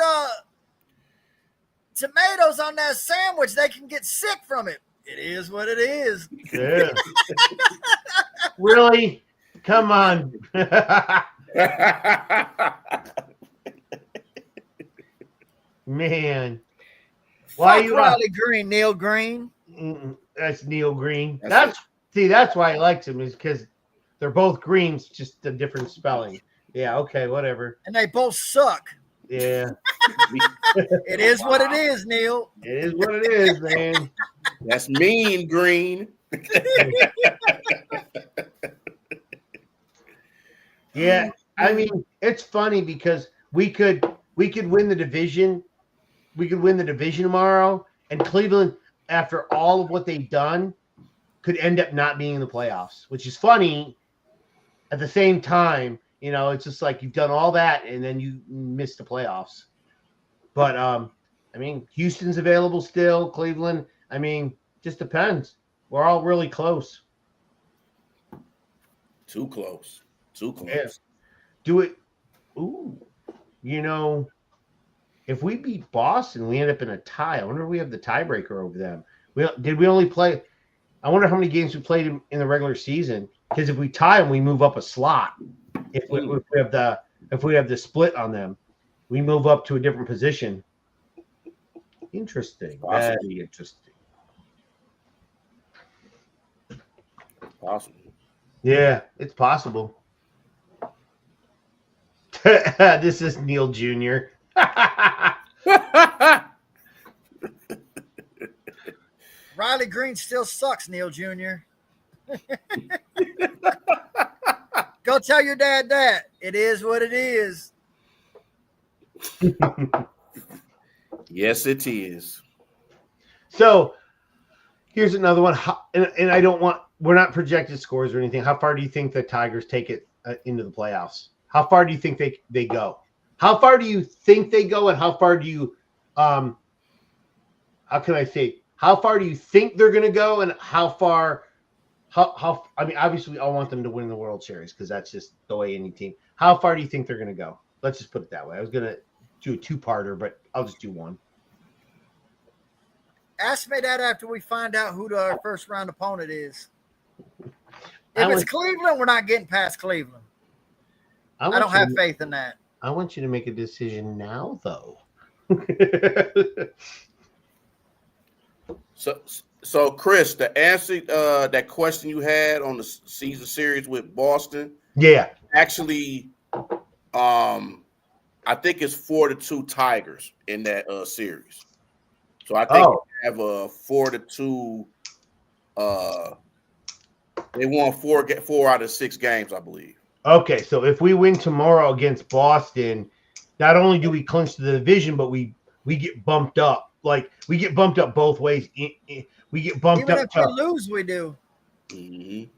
tomatoes on that sandwich. They can get sick from it. It is what it is. Yeah. Really? Come on. Man. Why Fuck you Riley Green, Neil Green? That's Neil Green. That's why he likes him, is because they're both Greens, just a different spelling. Yeah, okay, whatever. And they both suck. Yeah. It is what it is, Neil. It is what it is, man. That's mean Green. Yeah, I mean, it's funny because we could win the division. We could win the division tomorrow, and Cleveland, after all of what they've done, could end up not being in the playoffs, which is funny. At the same time, it's just like you've done all that and then you miss the playoffs. But I mean, Houston's available still, Cleveland. I mean, just depends. We're all really close. Too close. Yeah. Do it. Ooh, if we beat Boston, we end up in a tie. I wonder if we have the tiebreaker over them. Did we only play? I wonder how many games we played in the regular season. Because if we tie them, we move up a slot. If we have the split on them, we move up to a different position. Interesting. Awesome. Very interesting. Awesome. Yeah, it's possible. This is Neil Jr. Riley Green still sucks, Neil Jr. Go tell your dad that. It is what it is. Yes, it is. So here's another one. And I don't want, we're not projected scores or anything. How far do you think the Tigers take it into the playoffs? How far do you think they go? How far do you think they go? And how far do you, how can I say, how far do you think they're going to go? And how I mean, obviously, I want them to win the World Series because that's just the way any team. How far do you think they're going to go? Let's just put it that way. I was going to do a two-parter, but I'll just do one. Ask me that after we find out who our first-round opponent is. If it's Cleveland, we're not getting past Cleveland. I don't have faith in that. I want you to make a decision now, though. So Chris, to answer that question you had on the season series with Boston, yeah, actually, I think it's 4-2 Tigers in that series. So I think we have a 4-2 They won four out of 6 games, I believe. Okay, so if we win tomorrow against Boston, not only do we clinch the division, but we get bumped up. Like we get bumped up both ways. We get bumped Even up. if we lose, we do. Mm-hmm.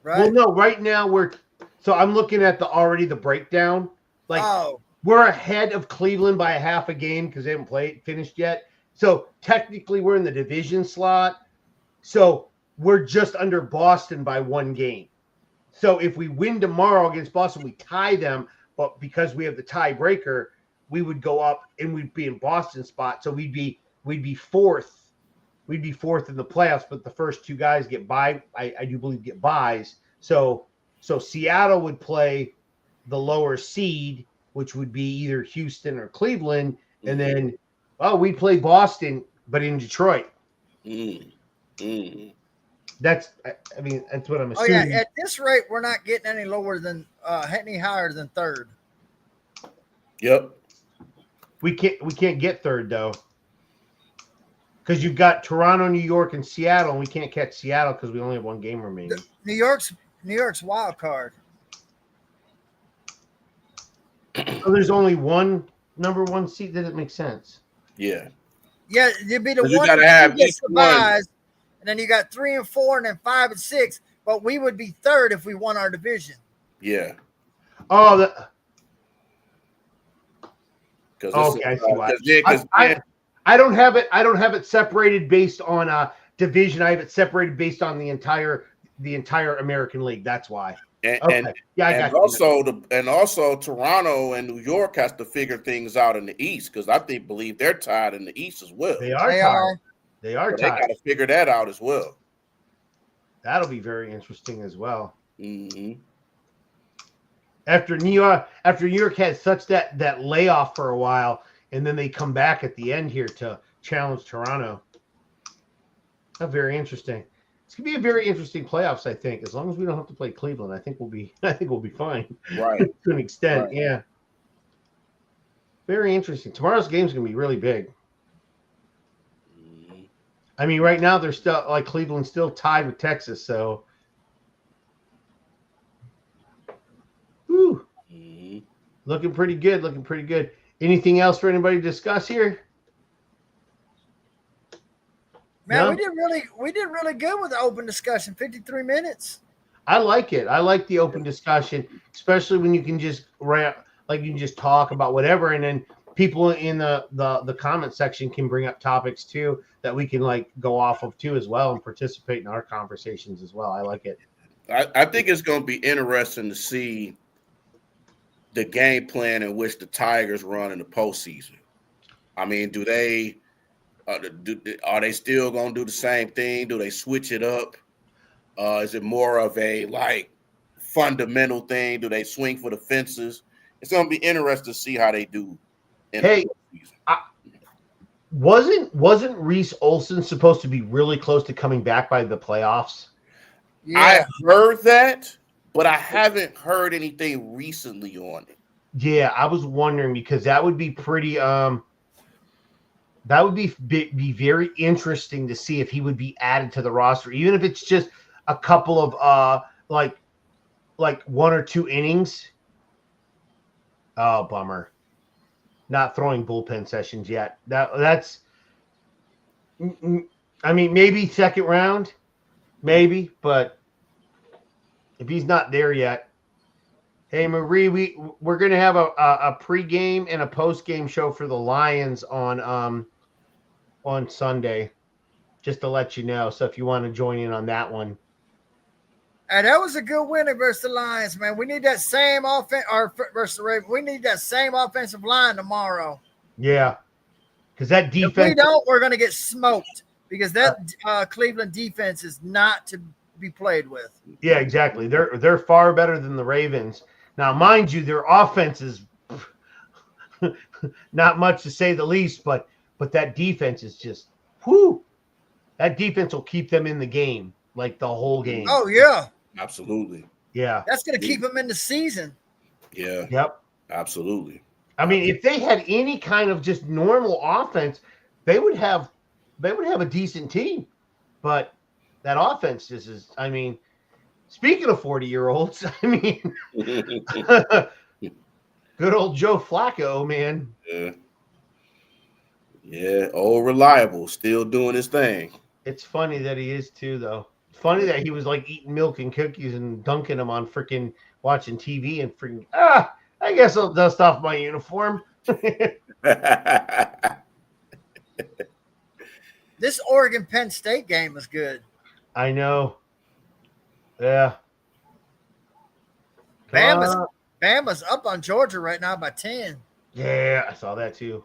Right? Well, no, right now so I'm looking at the breakdown. Like we're ahead of Cleveland by a half a game because they haven't finished yet. So technically we're in the division slot. So we're just under Boston by 1 game. So if we win tomorrow against Boston, we tie them, but because we have the tiebreaker, we would go up and we'd be in Boston's spot. So we'd be 4th. We'd be 4th in the playoffs, but the first 2 guys get bye. I do believe get byes. So Seattle would play the lower seed, which would be either Houston or Cleveland, and then we'd play Boston, but in Detroit. That's what I'm assuming. Oh yeah, at this rate, we're not getting any lower than any higher than 3rd. Yep. We can't get 3rd though, because you've got Toronto, New York, and Seattle, and we can't catch Seattle because we only have 1 game remaining. New York's wild card. So there's only one number 1 seed. That doesn't make sense. Yeah. Yeah, you'd be the one you gotta have each one. And then you got 3 and 4, and then 5 and 6. But we would be 3rd if we won our division. Yeah. Oh, Okay, I see why. I don't have it. I don't have it separated based on division. I have it separated based on the entire American League. That's why. And also Toronto and New York has to figure things out in the East because I believe they're tied in the East as well. They are tied. They got to figure that out as well. That'll be very interesting as well. Mm-hmm. After New York had such that layoff for a while, and then they come back at the end here to challenge Toronto. That's very interesting. It's gonna be a very interesting playoffs, I think. As long as we don't have to play Cleveland, I think we'll be fine. Right. To an extent, right. Yeah. Very interesting. Tomorrow's game's gonna be really big. Mm-hmm. I mean, right now they're still Cleveland's still tied with Texas, so Mm-hmm. Looking pretty good. Anything else for anybody to discuss here? Man, No? we did really good with the open discussion. 53 minutes. I like it. I like the open discussion, especially when you can just you can just talk about whatever, and then people in the comment section can bring up topics too that we can go off of too as well and participate in our conversations as well. I like it. I think it's going to be interesting to see the game plan in which the Tigers run in the postseason. I mean, are they still going to do the same thing? Do they switch it up? Is it more of a fundamental thing? Do they swing for the fences? It's going to be interesting to see how they do. Wasn't Reese Olson supposed to be really close to coming back by the playoffs? Yeah. I heard that, but I haven't heard anything recently on it. Yeah, I was wondering because that would be pretty. That would be very interesting to see if he would be added to the roster, even if it's just a couple of like 1 or 2 innings. Oh, bummer. Not throwing bullpen sessions yet. That's. I mean, maybe 2nd round, maybe, but if he's not there yet. Hey, Marie, we're going to have a pregame and a postgame show for the Lions on Sunday, just to let you know. So if you want to join in on that one. And that was a good win versus the Lions, man. We need that same offense, or versus the Ravens. We need that same offensive line tomorrow. Yeah, because that defense. If we don't, we're going to get smoked because that Cleveland defense is not to be played with. Yeah, exactly. They're far better than the Ravens. Now, mind you, their offense is not much to say the least, but that defense is just whoo. That defense will keep them in the game, the whole game. Oh yeah, absolutely. Yeah, that's going to keep them in the season. Yeah. Yep. Absolutely. I mean, if they had any kind of just normal offense, they would have a decent team. but that offense just is. I mean, speaking of 40-year-olds, I mean, good old Joe Flacco, man. Yeah, old reliable, still doing his thing. It's funny that he is too, though. It's funny that he was like eating milk and cookies and dunking them on freaking watching TV and freaking. I guess I'll dust off my uniform. This Oregon Penn State game was good. I know. Yeah. Bama's up on Georgia right now by 10. Yeah, I saw that too.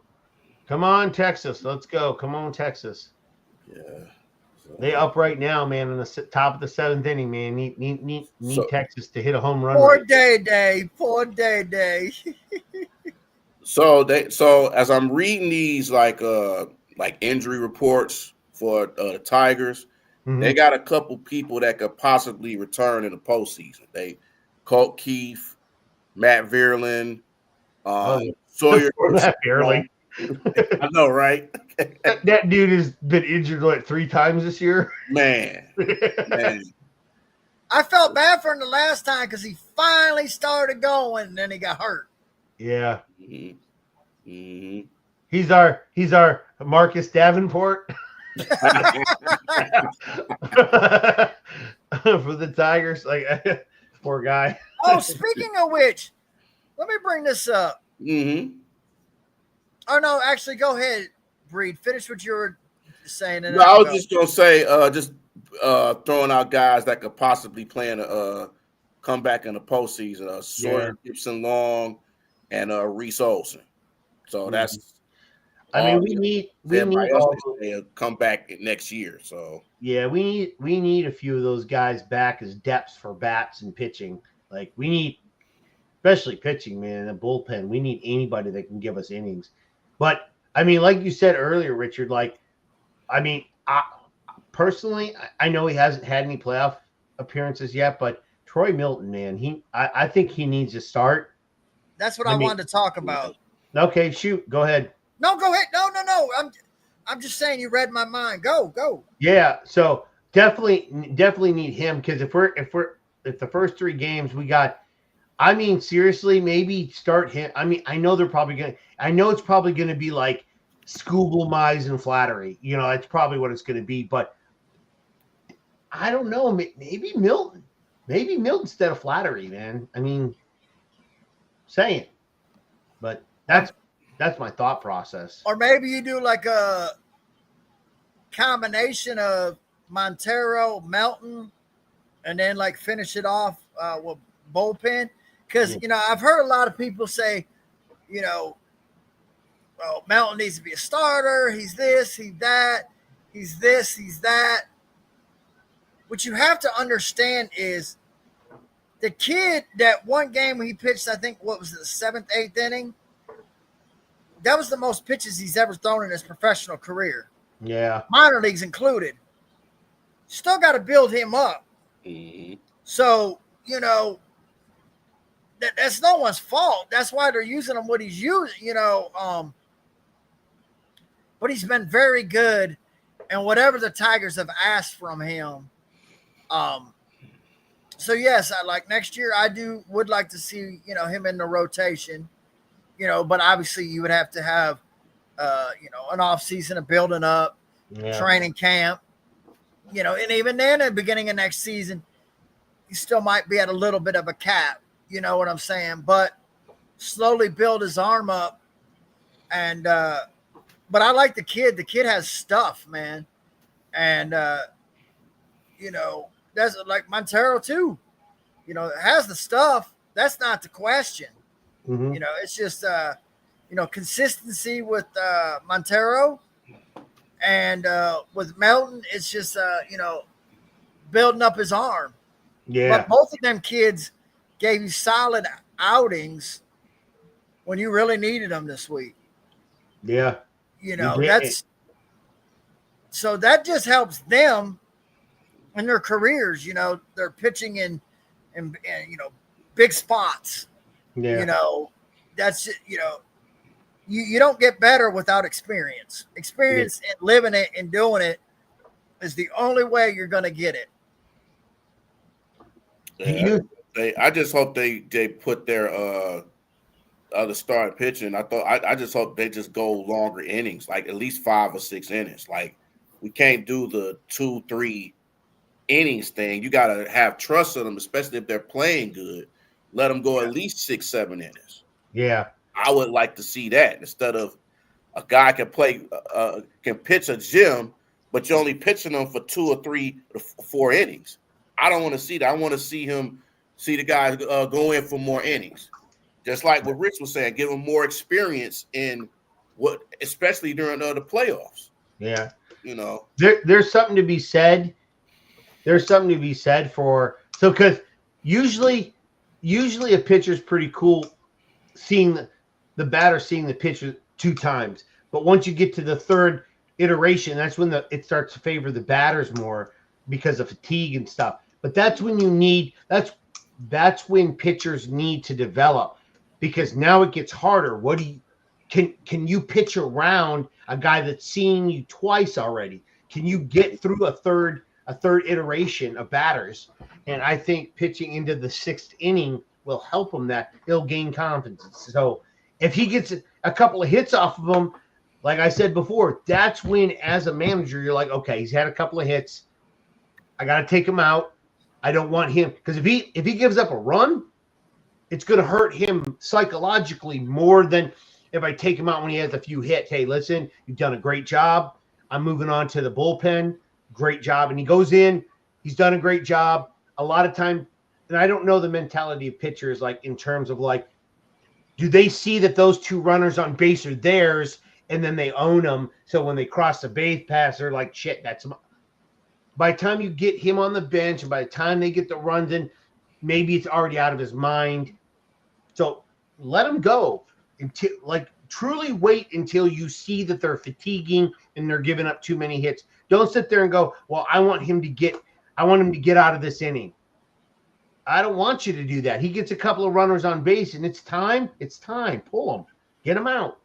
Come on, Texas. Let's go. Come on, Texas. Yeah. They up right now, man, in the top of the 7th inning, man. Need Texas to hit a home run. Poor Day. Poor Day. So as I'm reading these like injury reports for the Tigers, they got a couple people that could possibly return in the postseason. Colt Keith, Matt Vierlin, Sawyer. Matt Vierlin. I know, right? that dude has been injured like 3 times this year. Man. I felt bad for him the last time because he finally started going and then he got hurt. Yeah. Mm-hmm. Mm-hmm. He's our Marcus Davenport for the Tigers. Like, poor guy. Oh, speaking of which, let me bring this up. Mm-hmm. Oh no, actually, go ahead, Breed. Finish what you were saying. No, I was just gonna say, throwing out guys that could possibly plan to come back in the postseason. Sawyer Gibson Long and Reese Olson. So that's. I mean, we need all to come back next year. So yeah, we need a few of those guys back as depths for bats and pitching. Like we need, especially pitching, man. The bullpen. We need anybody that can give us innings. But I mean, like you said earlier, Richard. Like, I mean, personally, I know he hasn't had any playoff appearances yet, but Troy Milton, man, I think he needs to start. That's what I wanted to talk about. Okay, shoot, go ahead. No, go ahead. No. I'm just saying you read my mind. Go. Yeah, so definitely need him because if the first 3 games we got, I mean, seriously, maybe start him. I mean, I know it's probably gonna be like Scooble, Mize, and Flattery. You know, that's probably what it's gonna be. But I don't know. Maybe Milton instead of Flattery, man. I mean, saying, but that's my thought process. Or maybe you do like a combination of Montero, Melton, and then like finish it off with bullpen. Because, you know, I've heard a lot of people say, you know, well, Melton needs to be a starter. He's this, he's that. He's this, he's that. What you have to understand is the kid, that one game when he pitched, I think, what was it, the 7th, 8th inning? That was the most pitches he's ever thrown in his professional career. Yeah. Minor leagues included. Still got to build him up. Mm-hmm. So, you know, that's no one's fault. That's why they're using him what he's using, you know. But he's been very good. And whatever the Tigers have asked from him. So, yes, next year I would like to see, you know, him in the rotation. You know, but obviously you would have to have, you know, an off season of building up, training camp, you know, and even then at the beginning of next season, he still might be at a little bit of a cap, you know what I'm saying? But slowly build his arm up. And, but I like the kid. The kid has stuff, man. And, you know, that's like Montero too, you know, has the stuff. That's not the question. Mm-hmm. You know, it's just, you know, consistency with Montero and with Melton, it's just, you know, building up his arm. Yeah. But both of them kids gave you solid outings when you really needed them this week. Yeah. You know, so that just helps them in their careers. You know, they're pitching in you know, big spots. Yeah. You know, that's, you know, you don't get better without experience. Experience and living it and doing it is the only way you're going to get it. Yeah, I just hope they put their other starting pitcher. And I just hope they just go longer innings, like at least 5 or 6 innings. Like we can't do the 2-3 innings thing. You got to have trust in them, especially if they're playing good. Let them go at least 6-7 innings. Yeah, I would like to see that instead of a guy can pitch a gym, but you're only pitching them for 2 or 3 or 4 innings. I don't want to see that. I want to see the guys go in for more innings. Just like what Rich was saying, give them more experience in especially during the playoffs. Yeah. There's something to be said. There's something to be said because usually a pitcher's pretty cool seeing the batter seeing the pitcher 2 times. But once you get to the 3rd iteration, that's when it starts to favor the batters more because of fatigue and stuff. But that's when that's when pitchers need to develop, because now it gets harder. Can you pitch around a guy that's seen you twice already? Can you get through a third iteration of batters? And I think pitching into the 6th inning will help him. That he'll gain confidence. So if he gets a couple of hits off of him, like I said before, that's when, as a manager, you're like, okay, he's had a couple of hits. I got to take him out. I don't want him, because if he gives up a run, it's going to hurt him psychologically more than if I take him out when he has a few hits. Hey, listen, you've done a great job. I'm moving on to the bullpen. Great job. And he goes in. He's done a great job. A lot of time, and I don't know the mentality of pitchers, like in terms of like, do they see that those 2 runners on base are theirs and then they own them? So when they cross the base pass, they're like, shit, that's – by the time you get him on the bench and by the time they get the runs in, maybe it's already out of his mind. So let him go until, like, truly wait until you see that they're fatiguing and they're giving up too many hits. Don't sit there and go, well, I want him to get out of this inning. I don't want you to do that. He gets a couple of runners on base and it's time. Pull him. Get him out.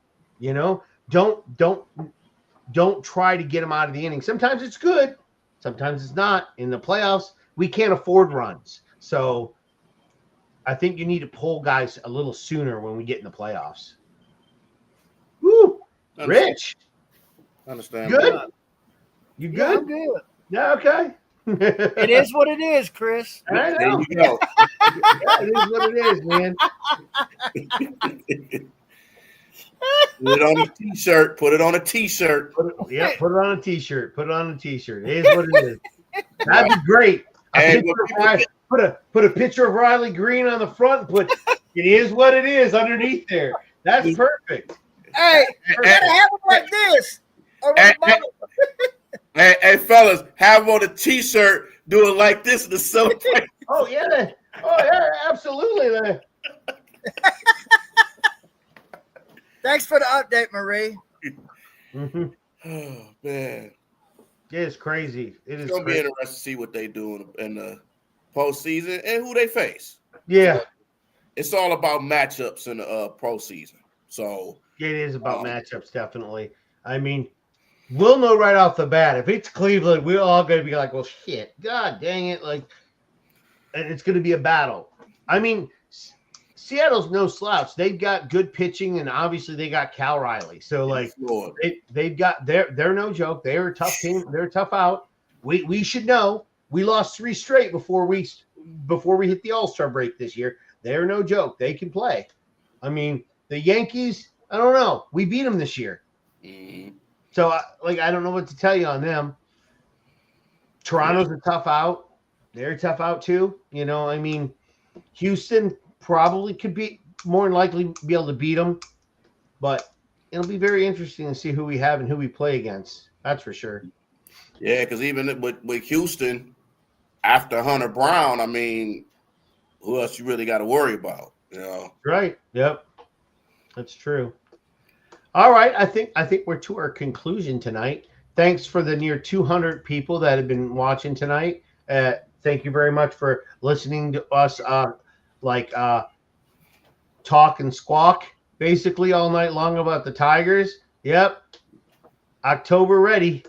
Don't try to get him out of the inning. Sometimes it's good. Sometimes it's not. In the playoffs, we can't afford runs. So I think you need to pull guys a little sooner when we get in the playoffs. Woo! Rich. Understand. Good? You good? Yeah, I'm good. Yeah, okay. It is what it is, Chris. I know. There you go. Yeah, it is what it is, man. Put it on a T-shirt. Put it on a T-shirt. Put it on a T-shirt. Put it on a T-shirt. It is what it is. That'd be great. Put a picture of Riley Green on the front and put "It is what it is" underneath there. That's perfect. Hey, you gotta have it like this. Hey, fellas, have on a T-shirt, do it like this to celebrate. Oh yeah, absolutely. Thanks for the update, Marie. Mm-hmm. Oh man, it's crazy. It's gonna be interesting to see what they do in the postseason and who they face. Yeah, it's all about matchups in the postseason. So it is about matchups, definitely. I mean, we'll know right off the bat if it's Cleveland. We're all gonna be like, "Well, shit, God dang it!" Like, and it's gonna be a battle. I mean, Seattle's no slouch. They've got good pitching, and obviously they got Cal Riley. So like they're no joke. They're a tough team. They're a tough out. We should know. We lost 3 straight before we hit the All-Star break this year. They're no joke. They can play. I mean, the Yankees, I don't know. We beat them this year. Mm-hmm. So I don't know what to tell you on them. Toronto's a tough out. They're a tough out too. I mean, Houston probably could be more than likely be able to beat them, but it'll be very interesting to see who we have and who we play against. That's for sure. Yeah, because even with Houston, after Hunter Brown, I mean, who else you really got to worry about? Right. Yep. That's true. All right. I think we're to our conclusion tonight. Thanks for the near 200 people that have been watching tonight. Thank you very much for listening to us. Talk and squawk basically all night long about the Tigers. Yep. October ready.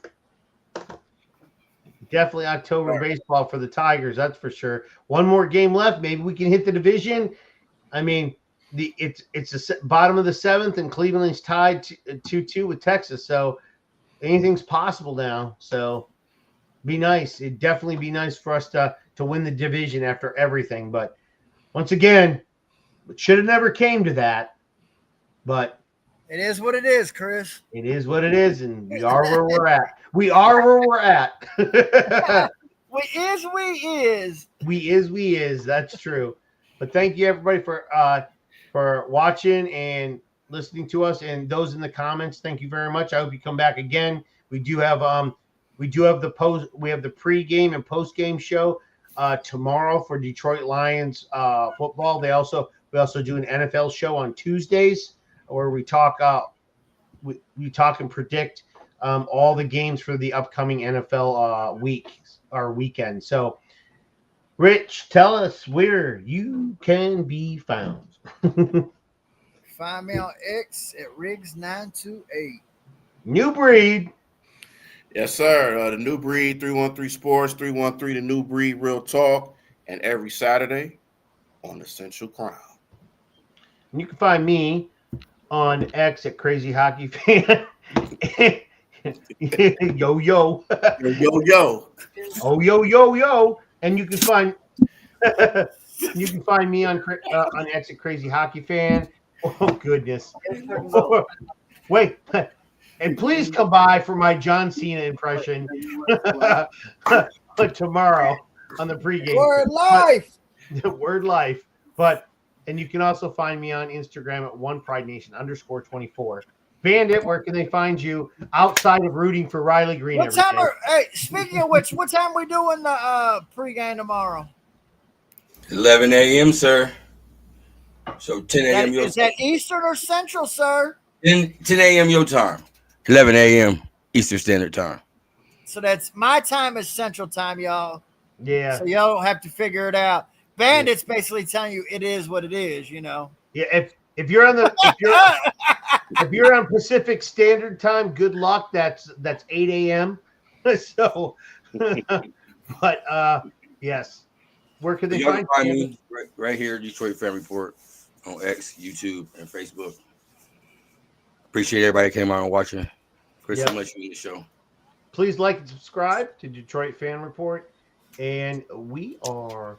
Definitely October baseball for the Tigers. That's for sure. One more game left. Maybe we can hit the division. I mean, it's the bottom of the 7th, and Cleveland's tied 2-2 with Texas. So anything's possible now. So be nice. It'd definitely be nice for us to win the division after everything. But once again, it should have never came to that. But it is what it is, Chris. it is what it is, and we are where we're at. We are where we're at. We is. We is. That's true. But thank you everybody for watching and listening to us, and those in the comments. Thank you very much. I hope you come back again. We do have the pregame and postgame show tomorrow for Detroit Lions football. We also do an NFL show on Tuesdays where we talk we talk and predict all the games for the upcoming NFL week or weekend. So, Rich, tell us where you can be found. Find me on X at Riggs928. New Breed. Yes, sir. The New Breed, 313 Sports, 313 The New Breed Real Talk, and every Saturday on the Central Crown. And you can find me on X at Crazy Hockey Fan. Yo. Yo. Oh, yo. And you can find me on X at Crazy Hockey Fan. Oh goodness. Wait. And please come by for my John Cena impression tomorrow on the pregame. Word life. And you can also find me on Instagram at @OnePrideNation_24. Bandit, where can they find you outside of rooting for Riley Green? Hey, speaking of which, what time we doing the pregame tomorrow? 11 a.m., sir. So 10 a.m. Is that Eastern or Central, sir? 10 a.m. your time. 11 a.m. Eastern Standard Time. So that's my time is Central Time, y'all. Yeah. So y'all don't have to figure it out. Bandit's basically telling you it is what it is, you know. Yeah. If you're on if you're on Pacific Standard Time, good luck. That's 8 a.m. So, but yes. Where can they find me? Right here, Detroit Fan Report on X, YouTube, and Facebook. Appreciate everybody that came out and watching. Chris, so much for the show. Please like and subscribe to Detroit Fan Report. And we are